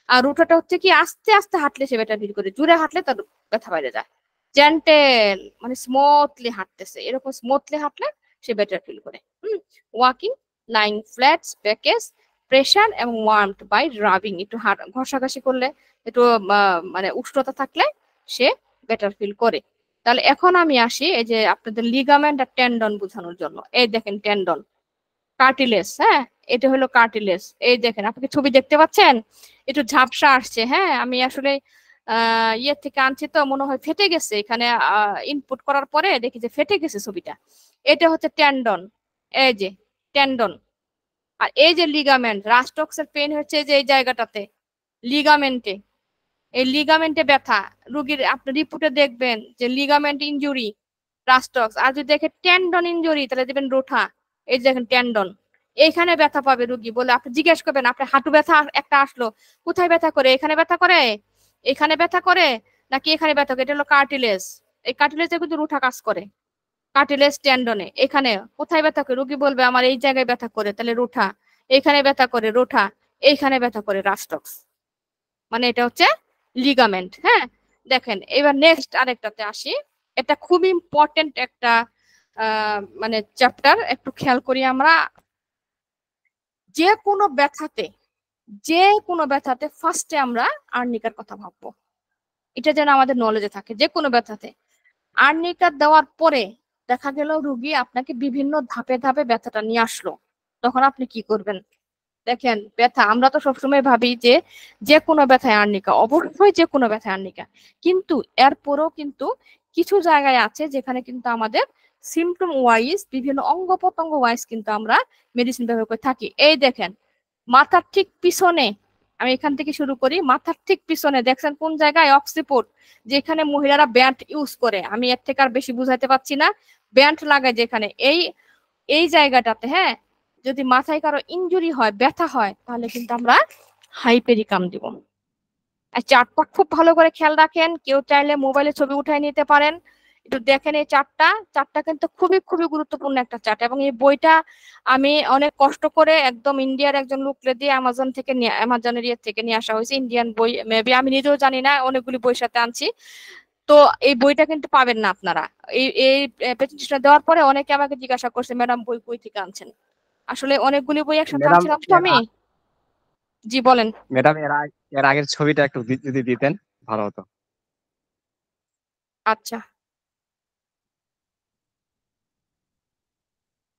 আর রুটাটা হচ্ছে কি আস্তে আস্তে হাঁটলে সে বেটার ফিল করে, জুড়ে হাঁটলে তার ব্যথা বাইরে যায়। জেন্টেল মানে স্মুথলি হাঁটতেছে, এরকম স্মুথলি হাঁটলে সে বেটার ফিল করে। ওয়াকিং, লাইং ফ্ল্যাট, ব্যাকেস, প্রেশার এবং ওয়ার্মড বাই রাবিং, একটু ঘষাঘষি করলে, একটু মানে উষ্ণতা থাকলে সে বেটার ফিল করে। তাহলে এখন আমি আসি এই যে আপনাদের লিগামেন্ট আর টেন্ডন বোঝানোর জন্য। এই দেখেন টেন্ডন, কার্টিলেজ, হ্যাঁ এটা হলো কার্টিলেজ। এই দেখেন, আপনি কি ছবি দেখতে পাচ্ছেন? একটু ঝাপসা আসছে, হ্যাঁ আমি আসলে ইয়ে থেকে আনছি তো মনে হয় ফেটে গেছে, এখানে ইনপুট করার পরে দেখি যে ফেটে গেছে ছবিটা। এটা হচ্ছে টেন্ডন, এই যে টেন্ডন। আর এই যে লিগামেন্ট, রাস্টক্সের পেন হচ্ছে যে এই জায়গাটাতে লিগামেন্টে, এই লিগামেন্টে ব্যথা রোগীর আপনি রিপোর্টে দেখবেন যে লিগামেন্ট ইনজুরি রাস্টক্স। আর যদি দেখে টেন্ডন ইনজুরি তাহলে দেখবেন রোঠা, এই যে দেখেন টেন্ডন, এইখানে ব্যথা পাবে রোগী। বলে আপনি জিজ্ঞেস করবেন, আপনার হাঁটু ব্যথা একটা আসলো, কোথায় ব্যথা করে? এখানে ব্যথা করে, এখানে ব্যথা করে নাকি এখানে ব্যথা করে, এটা হলো কার্টিলেজ। এই কার্টিলেজে কিন্তু রুঠা কাজ করে, কার্টিলেজ টেন্ডনে। এখানে কোথায় ব্যথা করে, রোগী বলবে আমার এই জায়গায় ব্যথা করে, তাহলে রুঠা। এখানে ব্যথা করে রুঠা, এইখানে ব্যথা করে রাস্টক্স, মানে এটা হচ্ছে লিগামেন্ট। হ্যাঁ, দেখেন এবার নেক্সট আরেকটাতে আসি। এটা খুব ইম্পর্টেন্ট একটা মানে চ্যাপ্টার, একটু খেয়াল করি আমরা। যে কোনো ব্যথাতে, যে কোনো ব্যথাতে ফার্স্টে আমরা আর্নিকার কথা ভাববো, এটা যেন আমাদের নলেজে থাকে। যে কোনো ব্যথাতে আর্নিকা দেওয়ার পরে দেখা গেল রুগী আপনাকে বিভিন্ন ধাপে ধাপে ব্যথাটা নিয়ে আসলো, তখন আপনি কি করবেন? দেখেন ব্যথা, আমরা তো সবসময় ভাবি যে যে কোনো ব্যথায় আর্নিকা, অবশ্যই যে কোনো ব্যথায় আর্নিকা, কিন্তু এরপরও কিন্তু কিছু জায়গায় আছে যেখানে কিন্তু আমাদের সিমটম ওয়াইজ, বিভিন্ন অঙ্গ প্রত্যঙ্গ ওয়াইজ কিন্তু আমরা মেডিসিন ব্যবহার করে থাকি। এই দেখেন মাথার ঠিক পিছনে, আমি এখান থেকে শুরু করি, মাথার ঠিক পিছনে দেখছেন কোন জায়গায়? অক্সিপোর্ট, যেখানে মহিলারা ব্যান্ড ইউজ করে, আমি এর থেকে আর বেশি বুঝাইতে পারছি না, ব্যান্ড লাগায় যেখানে, এই এই জায়গাটাতে, হ্যাঁ, যদি মাথায় কারো ইনজুরি হয়, ব্যথা হয়, তাহলে কিন্তু আমরা হাইপেরিকাম দিব। চার্টটা খুব ভালো করে খেয়াল রাখেন, কেউ চাইলে মোবাইলে ছবি উঠাই নিতে পারেন, একটু দেখেন এই চার্টটা। চার্টটা কিন্তু খুবই খুবই গুরুত্বপূর্ণ একটা চার্ট, এবং এই বইটা আমি অনেক কষ্ট করে একদম ইন্ডিয়ার একজন লোককে দিয়ে অ্যামাজন থেকে অ্যামাজনের ইয়ে থেকে নিয়ে আসা হয়েছে, ইন্ডিয়ান বই, মেবি আমি নিজেও জানি না, অনেকগুলি বইয়ের সাথে আনছি। তো এই বইটা কিন্তু পাবেন না আপনারা। এই এই প্রেজেন্টেশন দেওয়ার পরে অনেকে আমাকে জিজ্ঞাসা করছে, ম্যাডাম বই কই থেকে আনছেন? আসলে অনেকগুলি বই একসাথে ম্যাডাম, আনছিলাম তো আমি। জি বলেন। ম্যাডাম এর আগের ছবিটা একটু যদি দিতেন ভালো হতো। আচ্ছা,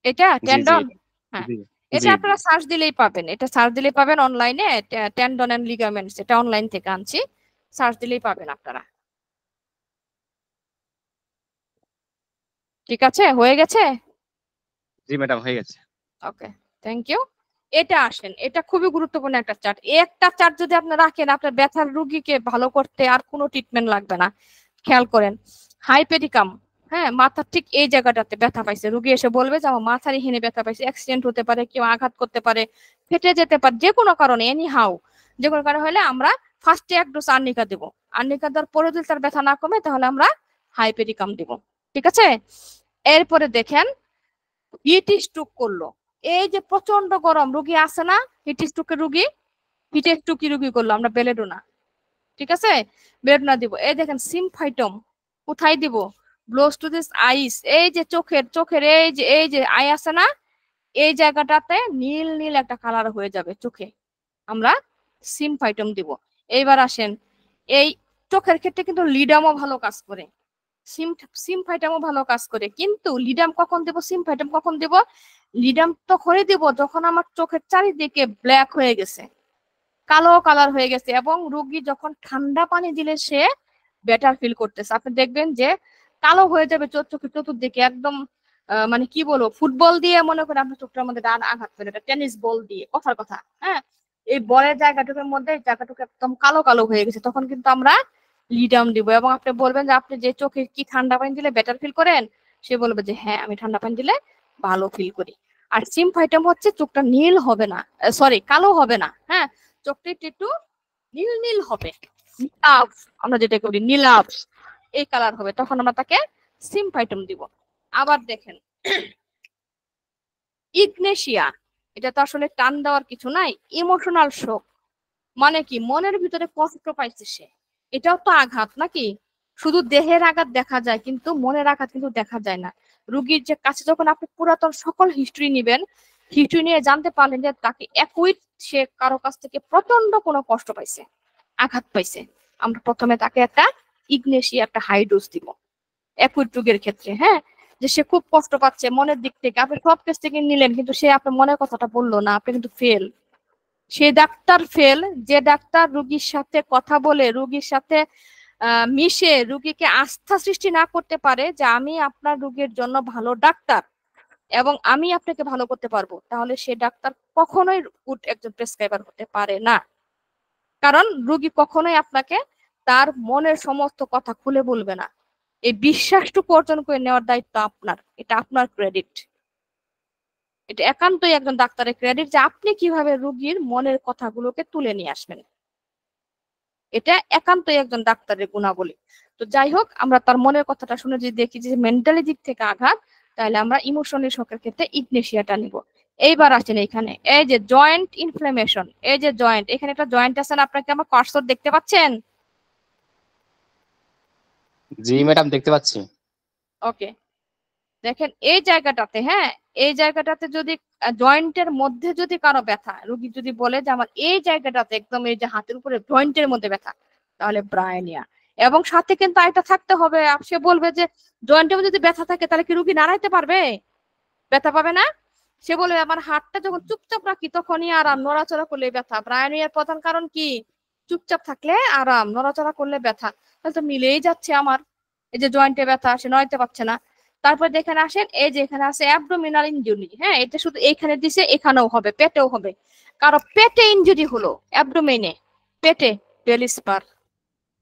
এটা জি জি টেন্ডন। হ্যাঁ, জি এটা জি জি। আপনারা সার্চ দিলেই পাবেন, এটা সার্চ দিলেই পাবেন অনলাইনে, টেন্ডন এন্ড লিগামেন্টস, এটা অনলাইন থেকে আনছি, সার্চ দিলেই পাবেন আপনারা। ঠিক আছে, হয়ে গেছে। জি ম্যাডাম, হয়ে গেছে। ওকে, থ্যাংক ইউ। এটা আসেন, এটা খুবই গুরুত্বপূর্ণ একটা চার্ট। একটা চার্ট যদি আপনি রাখেন, আপনার ব্যথার রুগীকে ভালো করতে আর কোনো ট্রিটমেন্ট লাগবে না। খেয়াল করেন, হাইপেরিকাম, হ্যাঁ, মাথার ঠিক এই জায়গাটাতে ব্যথা পাইছে, রুগী এসে বলবে যে আমার মাথার এখানে ব্যথা পাইছে, অ্যাক্সিডেন্ট হতে পারে, কেউ আঘাত করতে পারে, ফেটে যেতে পারে, যে কোনো কারণে, এনি হাউ, যে কোনো কারণে হলে আমরা ফার্স্টে এক ডোজ আর্নিকা দেবো। আর্নিকা দেওয়ার পরে যদি তার ব্যথা না কমে, তাহলে আমরা হাইপেরিকাম দিব। ঠিক আছে, এরপরে দেখেন হিট স্ট্রোক করলো, এই যে প্রচন্ড গরম, রুগী আছে না হিট স্ট্রোকের রুগী, হিট স্ট্রোক রুগী করলো, আমরা বেলেডোনা, ঠিক আছে, বেলেডোনা দিব। এই দেখেন সিমফাইটম, কোথায় দিব? ব্লোজ টু দিস আইস, এই যে চোখের চোখের এই যে আই আছে না, এই জায়গাটাতে নীল নীল একটা কালার হয়ে যাবে চোখে, আমরা সিমফাইটম দিব। এইবার আসেন, এই চোখের ক্ষেত্রে কিন্তু লিডামও ভালো কাজ করে, সিমফাইটামও ভালো কাজ করে, কিন্তু লিডাম কখন দেব, সিমফাইটাম কখন দেব? লিডাম তখনই দেব যখন আমার চোখের চারিদিকে ব্ল্যাক হয়ে গেছে, কালো কালার হয়ে গেছে, এবং রোগী যখন ঠান্ডা পানি দিলে সে বেটার ফিল করতেছে। আপনি দেখবেন যে কালো হয়ে যাবে চোখের চতুর্দিকে একদম, মানে কি বলবো, ফুটবল দিয়ে মনে করেন আপনার চোখটার মধ্যে ডান আঘাত পেলে, টেনিস বল দিয়ে, কথার কথা, হ্যাঁ, এই বলের জায়গাটুকুর মধ্যে জায়গাটুকু একদম কালো কালো হয়ে গেছে, তখন কিন্তু আমরা লিডাম দিব। এবং আপনি বলবেন যে আপনি যে চোখে কি ঠান্ডা পানি দিলে বেটার ফিল করেন, সে বলবে যে হ্যাঁ আমি ঠান্ডা পানি দিলে ভালো ফিল করি। আর সিমফাইটাম হচ্ছে চোখটা নীল হবে না, সরি কালো হবে না, হ্যাঁ, চোখটা একটু নীল নীল হবে, নীলাভ, আমরা যেটা করি নীলাভ, এই কালার হবে, তখন আমরা তাকে সিমফাইটম দিব। আবার দেখেন ইগনেশিয়া, এটা তো আসলে টান দেওয়ার কিছু নাই, ইমোশনাল শোক, মানে কি মনের ভিতরে কষ্ট পাইছে সে, এটাও তো আঘাত নাকি? শুধু দেহের আঘাত দেখা যায় কিন্তু মনের আঘাত কিন্তু দেখা যায় না। রুগীর যে কাছে যখন আপনি পুরাতন সকল হিস্ট্রি নিবেন, হিস্ট্রি নিয়ে জানতে পারলেন যে তাকে একই, সে কারো কাছ থেকে প্রচন্ড কোনো কষ্ট পাইছে, আঘাত পাইছে, আমরা প্রথমে তাকে একটা ইগনেশিয়া, একটা হাই ডোজ দিব একই রোগের ক্ষেত্রে, হ্যাঁ, যে সে খুব কষ্ট পাচ্ছে মনের দিক থেকে, আপনি সব কেস থেকে নিলেন কিন্তু সে আপনার মনের কথাটা বললো না, আপনি কিন্তু ফেল। সে ডাক্তার ফেল, যে ডাক্তার রুগীর সাথে কথা বলে, রুগীর সাথে মিশে, রুগীকে আস্থা সৃষ্টি না করতে পারে যে আমি আপনার রুগীর জন্য ভালো ডাক্তার এবং আমি আপনাকে ভালো করতে পারবো, তাহলে সে ডাক্তার কখনোই গুড একজন প্রেসক্রাইবার হতে পারে না। কারণ রুগী কখনোই আপনাকে তার মনের সমস্ত কথা খুলে বলবে না। এই বিশ্বাসটুকু অর্জন করে নেওয়ার দায়িত্ব আপনার, এটা আপনার ক্রেডিট, এটা একান্তই একজন ডাক্তারের ক্রেডিট যে আপনি কিভাবে রুগীর মনের কথাগুলোকে তুলে নিয়ে আসবেন। এটা একান্তই একজন ডাক্তারের গুণাবলী। তো যাই হোক, আমরা তার মনের কথাটা শুনে যদি দেখি যে মেন্টালি দিক থেকে আঘাত, তাহলে আমরা ইমোশনালি শকের ক্ষেত্রে ইগনেশিয়াটা নিব। এইবার আসেন এখানে, এই যে জয়েন্ট ইনফ্লামেশন, এই যে জয়েন্ট, এখানে একটা জয়েন্ট আছে না, আপনাকে আমার কার্সর দেখতে পাচ্ছেন? জি ম্যাডাম, দেখতে পাচ্ছি। ওকে, দেখেন এই জায়গাটাতে, হ্যাঁ এই জায়গাটাতে যদি জয়েন্টের মধ্যে যদি কারো ব্যথা, রোগী যদি বলে যে আমার এই জায়গাটাতে একদম এই যে হাতের উপরে জয়েন্টের মধ্যে ব্যথা, তাহলে ব্রায়োনিয়া। এবং সাথে কিন্তু আরেকটা থাকতে হবে, সে বলবে যে জয়েন্টের মধ্যে যদি ব্যথা থাকে তাহলে কি রোগী নাড়াইতে পারবে? ব্যথা পাবে না। সে বলবে আমার হাতটা যখন চুপচাপ রাখি তখনই আরাম, নড়াচড়া করলে ব্যথা। ব্রায়োনিয়ার প্রধান কারণ কি? চুপচাপ থাকলে আরাম, নড়াচড়া করলে ব্যথা। তাহলে তো মিলেই যাচ্ছে আমার, এই যে জয়েন্টে ব্যথা, সে নড়াইতে পারছে না। তারপর দেখেন আসেন, এই যে এখানে আছে অ্যাবডোমিনাল ইনজুরি, হ্যাঁ এটা শুধু এইখানে দিছে, এখানেও হবে, পেটেও হবে। কারো পেটে ইনজুরি হলো, অ্যাবডোমেনে, পেটে, বেলি স্পার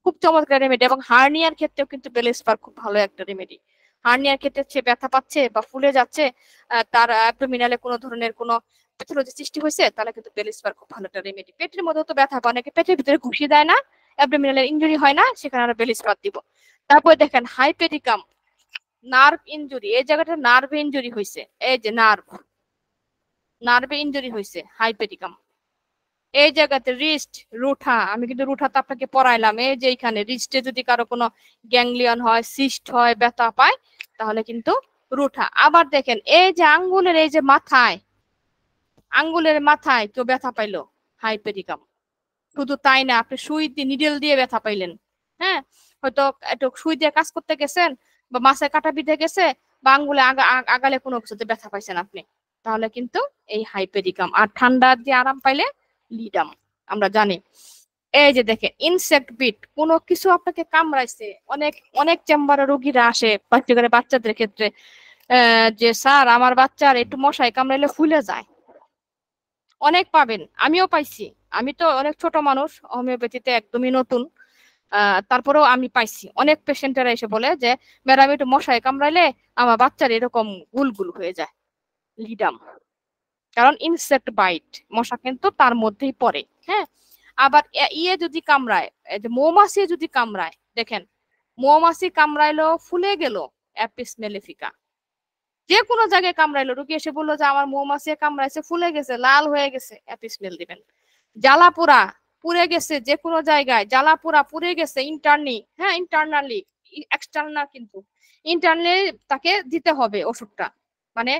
খুব চমৎকার রেমেডি। এবং হার্নিয়ার ক্ষেত্রেও কিন্তু বেলি স্পার খুব ভালো একটা রেমেডি। হার্নিয়ার ক্ষেত্রে সে ব্যথা পাচ্ছে বা ফুলে যাচ্ছে, তার অ্যাবডোমিনালে কোনো ধরনের কোনো প্যাথোলজি সৃষ্টি হয়েছে, তাহলে কিন্তু বেলি স্পার খুব ভালো একটা রেমেডি। পেটের মধ্যে তো ব্যথা বা অনেকে পেটের ভিতরে ঘুষি দেয় না, অ্যাবডোমিনালের ইনজুরি হয় না, সেখানে আমরা বেলি স্পার দিব। তারপরে দেখেন হাইপেরিকাম, নার্ভ ইনজুরি, এই জায়গাটা নার্ভ ইনজুরি হয়েছে, এই যে নার্ভে ইনজুরি হয়েছে, হাইপেরিকাম। এই জায়গাতে রিস্ট, রুঠা, আমি কিন্তু রুঠাতে আপনাকে পড়াইলাম, এই যে এখানে রিস্টে যদি কারো কোনো গ্যাংলিয়ন হয়, সিস্ট হয়, ব্যথা পায়, তাহলে কিন্তু রুঠা। আবার দেখেন এই যে আঙ্গুলের এই যে মাথায়, আঙ্গুলের মাথায় কেউ ব্যথা পাইলো, হাইপেরিকাম। শুধু তাই না, আপনি সুই দিয়ে নিডেল দিয়ে ব্যথা পাইলেন, হ্যাঁ হয়তো একটু সুই দিয়ে কাজ করতে গেছেন, বা মাথায় কাটা বিঁধে গেছে, বা আঙ্গুলে আগালে কোনো কিছুতে ব্যথা পাইছেন আপনি, তাহলে কিন্তু এই হাইপেরিকাম। আর ঠান্ডা দিয়ে আরাম পাইলে লিডাম, আমরা জানি। এই যে দেখেন ইনসেক্ট বিট, কোনো কিছু আপনাকে কামড়াইছে। অনেক অনেক চেম্বারে রোগীরা আসে, বাচ্চা বাচ্চাদের ক্ষেত্রে, যে স্যার আমার বাচ্চার একটু মশায় কামড়াইলে ফুলে যায়। অনেক পাবেন, আমিও পাইছি। আমি তো অনেক ছোট মানুষ, হোমিওপ্যাথিতে একদমই নতুন, তারপরেও আমি পাইছি অনেক পেশেন্টেরা এসে বলে যে ম্যাডাম একটু মশায় কামড়াইলে আমার বাচ্চার এরকম গুলগুল হয়ে যায়, লিডাম। কারণ ইনসেক্ট বাইট, মশা কিন্তু তার মধ্যেই পড়ে, হ্যাঁ। আবার ইয়ে যদি কামড়ায়, এই যে মৌমাছি যদি কামড়ায়, দেখেন মৌমাছি কামড়াইলো ফুলে গেল, অ্যাপিস মেলিফিকা। যে কোনো জায়গায় কামড়াইলো, রুগী এসে বললো যে আমার মৌমাছি কামড়াইছে, ফুলে গেছে, লাল হয়ে গেছে, অ্যাপিস মেল দিবেন। জ্বালা পোড়া, পুড়ে গেছে, যে কোনো জায়গায় জ্বালা পোড়া পুড়ে গেছে ইন্টারনি, হ্যাঁ ইন্টারনালি, এক্সটার্নাল কিন্তু ইন্টারনালি তাকে দিতে হবে ওষুধটা। মানে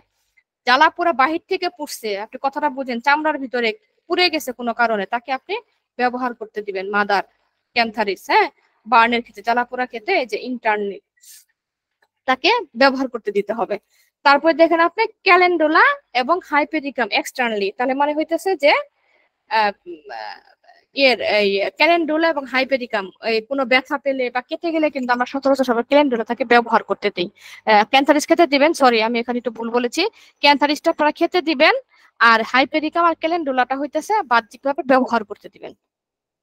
জ্বালা পোড়া বাহির থেকে পুড়ছে, আপনি কথাটা বুঝেন, চামড়ার ভিতরে পুড়ে গেছে কোনো কারণে, তাকে আপনি ব্যবহার করতে দিবেন মাদার ক্যান্থারিস, হ্যাঁ বার্নের ক্ষেত্রে, জ্বালা পোড়া ক্ষেত্রে যে ইন্টারনি, তাকে ব্যবহার করতে দিতে হবে। তারপর দেখেন আপনি ক্যালেন্ডুলা এবং হাইপেরিকাম এক্সটার্নালি, তাহলে মানে হইতেছে যে এই ক্যালেন্ডুলা এবং হাইপেরিকাম, এই কোনো ব্যথা পেলে বা কেটে গেলে কিন্তু আমরা সচরাচর সবাই ক্যালেন্ডুলা তাকে ব্যবহার করতে দিই। ক্যান্থারিস খেতে দিবেন, সরি আমি এখানে একটু ভুল বলেছি, ক্যান্থারিসটা আপনারা খেতে দিবেন, আর হাইপেরিকাম আর ক্যালেন্ডুলাটা হইতেছে বাহ্যিকভাবে ব্যবহার করতে দিবেন।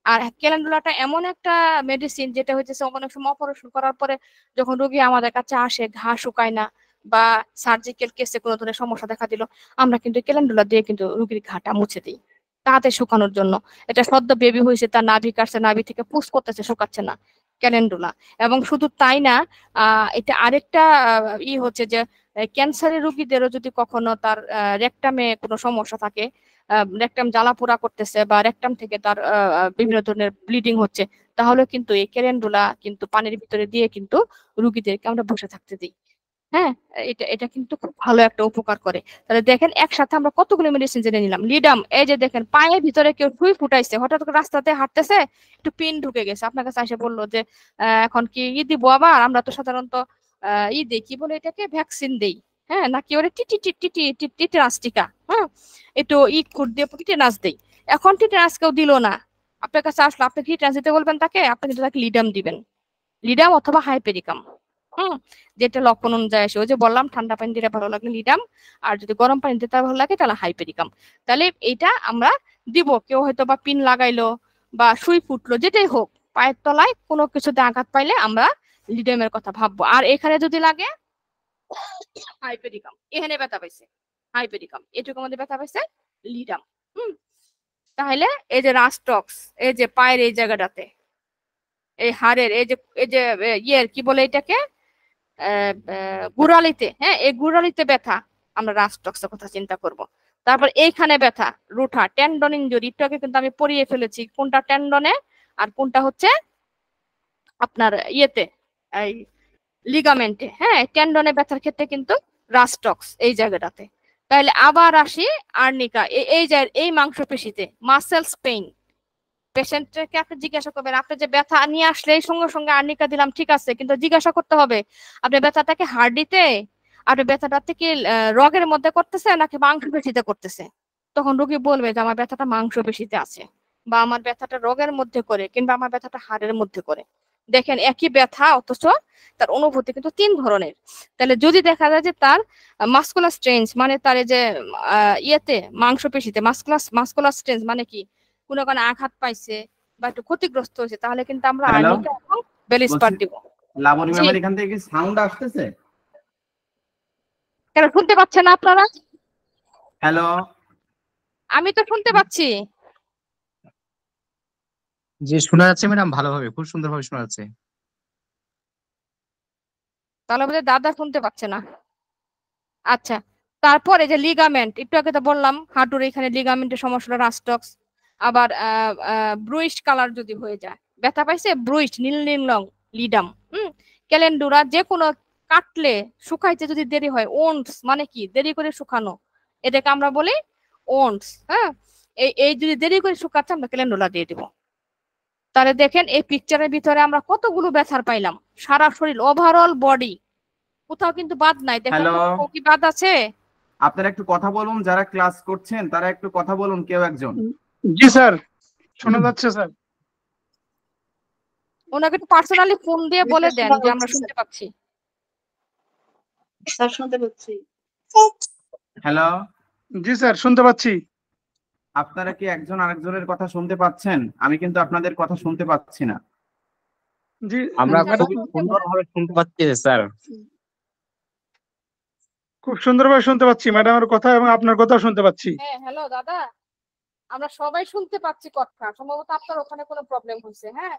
আর ক্যালেন্ডুলাটা এমন একটা মেডিসিন যেটা হইতেছে অনেক সময় অপারেশন করার পরে যখন রোগী আমাদের কাছে আসে, ঘা শুকায় না বা সার্জিক্যাল কেসে কোনো ধরনের সমস্যা দেখা দিল, আমরা কিন্তু ক্যালেন্ডুলা দিয়ে কিন্তু রোগীর ঘাটা মুছে দিই তাড়াতাড়ি শুকানোর জন্য। এটা সদ্য বেবি হয়েছে, তার নাভি কাটছে, নাভি থেকে পুশ করতেছে, শুকাচ্ছে না, ক্যালেন্ডুলা। এবং শুধু তাই না, এটা আরেকটা হচ্ছে যে ক্যান্সারের রোগীদেরও যদি কখনো তার রেকটামে কোনো সমস্যা থাকে, রেকটাম জ্বালা পোড়া করতেছে বা রেকটাম থেকে তার বিভিন্ন ধরনের ব্লিডিং হচ্ছে, তাহলে কিন্তু এই ক্যালেন্ডুলা কিন্তু পানির ভিতরে দিয়ে কিন্তু রুগীদেরকে আমরা বসে থাকতে দিই, হ্যাঁ। এটা এটা কিন্তু খুব ভালো একটা উপকার করে। তাহলে দেখেন একসাথে আমরা কতগুলো মেডিসিন জেনে নিলাম। লিডাম, এই যে দেখেন পায়ের ভিতরে কেউ সুই ফুটাইছে, হঠাৎ করে রাস্তাতে হাঁটতেছে, একটু পিন ঢুকে গেছে, আপনার কাছে এসে বললো যে এখন কি দিব, আবার আমরা তো সাধারণত দেই, কি বলে এটাকে, ভ্যাকসিন দেই, হ্যাঁ নাকি ওরে টিটি টিটি টিটি টিটানাস টিকা, হ্যাঁ একটু করে দিয়ে টিটানাস দেই। এখন টিটানাস কেউ দিল না, আপনার কাছে আসলো, আপনি টিটানাস দিতে বলবেন তাকে, আপনি কিন্তু তাকে লিডাম দিবেন, লিডাম অথবা হাইপেরিকাম। যেটা লক্ষণ অনুযায়ী আসে, ওই যে বললাম ঠান্ডা পানি দিতে ভালো লাগলে লিডাম, আর যদি গরম পানি দিতে ভালো লাগে তাহলে হাইপেরিকাম। তাহলে এইটা আমরা দিব। কেউ হয়তো বা পিন লাগাইলো বা সুই ফুটলো, যেটাই হোক, পায়ের তলায় কোনো কিছুতে আঘাত পাইলে আমরা লিডামের কথা ভাববো। আর এখানে যদি লাগে হাইপেরিকাম, এখানে ব্যথা পাইছে হাইপেরিকাম, এটুকু মধ্যে ব্যথা পাইছে লিডাম। তাহলে এই যে রাস্টক্স, এই যে পায়ের এই জায়গাটাতে, এই হাড়ের এই যে ইয়ের কি বলে এটাকে গোড়ালিতে, হ্যাঁ এই গোড়ালিতে ব্যথা, আমরা রাস্টক্সের কথা চিন্তা করব। তারপর এইখানে ব্যথা, রুঠা টেন্ডন ইনজুরি, একটু কিন্তু আমি পড়িয়ে ফেলেছি কোনটা টেন্ডনে আর কোনটা হচ্ছে আপনার ইয়েতে এই লিগামেন্টে। হ্যাঁ টেন্ডনে ব্যথার ক্ষেত্রে কিন্তু রাস্টক্স এই জায়গাটাতে। তাহলে আবার আসি আর্নিকা, এই মাংসপেশিতে মাসেলস পেইন। পেশেন্টকে আপনি জিজ্ঞাসা করবেন, আপনি যে ব্যথা নিয়ে আসলে এই সঙ্গে সঙ্গে আর্নিকা দিলাম ঠিক আছে, কিন্তু জিজ্ঞাসা করতে হবে আপনি ব্যথাটাকে হার্ডিতে, আপনি ব্যথাটা থেকে রগের মধ্যে করতেছে নাকি মাংসপেশিতে করতেছে। তখন রোগী বলবে যে আমার ব্যথাটা মাংসপেশিতে আছে, বা আমার ব্যথাটা রগের মধ্যে করে, কিংবা আমার ব্যথাটা হাড়ের মধ্যে করে। দেখেন একই ব্যথা অথচ তার অনুভূতি কিন্তু 3 ধরনের। তাহলে যদি দেখা যায় যে তার মাসকুলার স্ট্রেঞ্জ মানে তার এই যে ইয়েতে মাংসপেশিতে মাসকুলার স্ট্রেঞ্জ মানে কি কোনো আঘাত পাইছে বা একটু ক্ষতিগ্রস্ত হয়েছে, তাহলে কিন্তু আমরা আর্নিকা এবং বেলিস্পার দিব। লাবণী ম্যামের এখান থেকে কি সাউন্ড আসতেছে? কেন শুনতে পাচ্ছেন না আপনারা? হ্যালো, আমি তো শুনতে পাচ্ছি। জি শোনা যাচ্ছে ম্যাডাম, ভালোভাবে, খুব সুন্দরভাবে শোনা যাচ্ছে। তাহলে বোধহয় দাদা শুনতে পাচ্ছে না। আচ্ছা, তারপর এই যে লিগামেন্ট, একটু আগে তো বললাম হাঁটুর এখানে লিগামেন্টের সমস্যা রাস্টক্স। আবার ব্রুইশ কালার যদি হয়ে যায়, ব্যথা পাইছে ব্রুইশ নীল নীল রং লিডাম। ক্যালেন্ডুরা যে কোনো কাটলে শুকাইতে যদি দেরি হয়, ওন্স মানে কি দেরি করে শুকানো, এটাকে আমরা বলি ওন্স। হ্যাঁ এই যদি দেরি করে শুকাচ্ছে আমরা ক্যালেন্ডুলা দিয়ে দিব। তাহলে দেখেন এই পিকচারের ভিতরে আমরা কতগুলো ব্যথার পাইলাম, সারা শরীর ওভারঅল বডি, কোথাও কিন্তু বাদ নাই। দেখেন হ্যালো, কি বাদ আছে? আপনারা একটু কথা বলুন, যারা ক্লাস করছেন তারা একটু কথা বলুন, কেউ একজন। জি স্যার, শোনা যাচ্ছে স্যার। ওনাকে একটু পার্সোনালি ফোন দিয়ে বলে দেন যে আমরা শুনতে পাচ্ছি। স্যার শুনতে পাচ্ছি। হ্যালো, জি স্যার শুনতে পাচ্ছি। আপনারা কি একজন আরেকজনের কথা শুনতে পাচ্ছেন? আমি কিন্তু আপনাদের কথা শুনতে পাচ্ছি না। জি আমরা ম্যাডাম, খুবই সুন্দরভাবে শুনতে পাচ্ছি স্যার। খুব সুন্দরভাবে শুনতে পাচ্ছি ম্যাডামের কথা এবং আপনার কথাও শুনতে পাচ্ছি। হ্যাঁ হ্যালো দাদা, আমরা সবাই শুনতে পাচ্ছি কথা, সম্ভবত আপনার ওখানে কোনো প্রবলেম হয়েছে। হ্যাঁ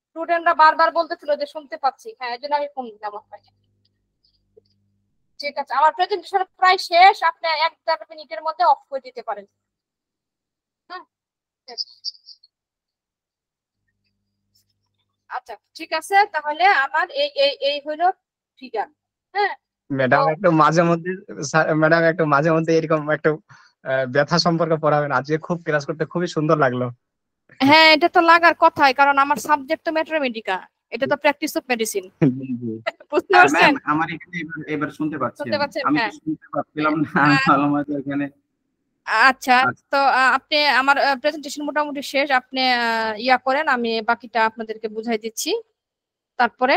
স্টুডেন্টরা বারবার বলতেছিল যে শুনতে পাচ্ছি, হ্যাঁ এই জন্য আমি ফোন দিলাম আপনাকে। ঠিক আছে, আমার প্রেজেন্টেশন প্রায় শেষ, আপনি 1-1.5 মিনিটের মধ্যে অফ করে দিতে পারেন। হ্যাঁ আচ্ছা ঠিক আছে, তাহলে আমার এই হলো ফিগার। হ্যাঁ ম্যাডাম একটু মাঝে মধ্যে, ম্যাডাম একটু মাঝে মধ্যে এরকম একটু ব্যথা সম্পর্কে পড়াবেন, আজকে খুব ক্লাস করতে খুবই সুন্দর লাগলো। হ্যাঁ এটা তো লাগার কথাই, কারণ আমার সাবজেক্ট তো ম্যাথমেটিকা, এটা তো প্র্যাকটিস অফ মেডিসিন। বুঝতে পারছেন? ম্যাম, আমার এখানে এবার শুনতে পাচ্ছি। শুনতে পাচ্ছেন? আমি হ্যাঁ তো শুনতে পাচ্ছিলাম না, আমি ভালো মতো এখানে। আচ্ছা, তো আপনি আমার প্রেজেন্টেশন মোটামুটি শেষ, আপনি ইয়া করেন, আমি বাকিটা আপনাদেরকে বুঝাই দিচ্ছি। তারপরে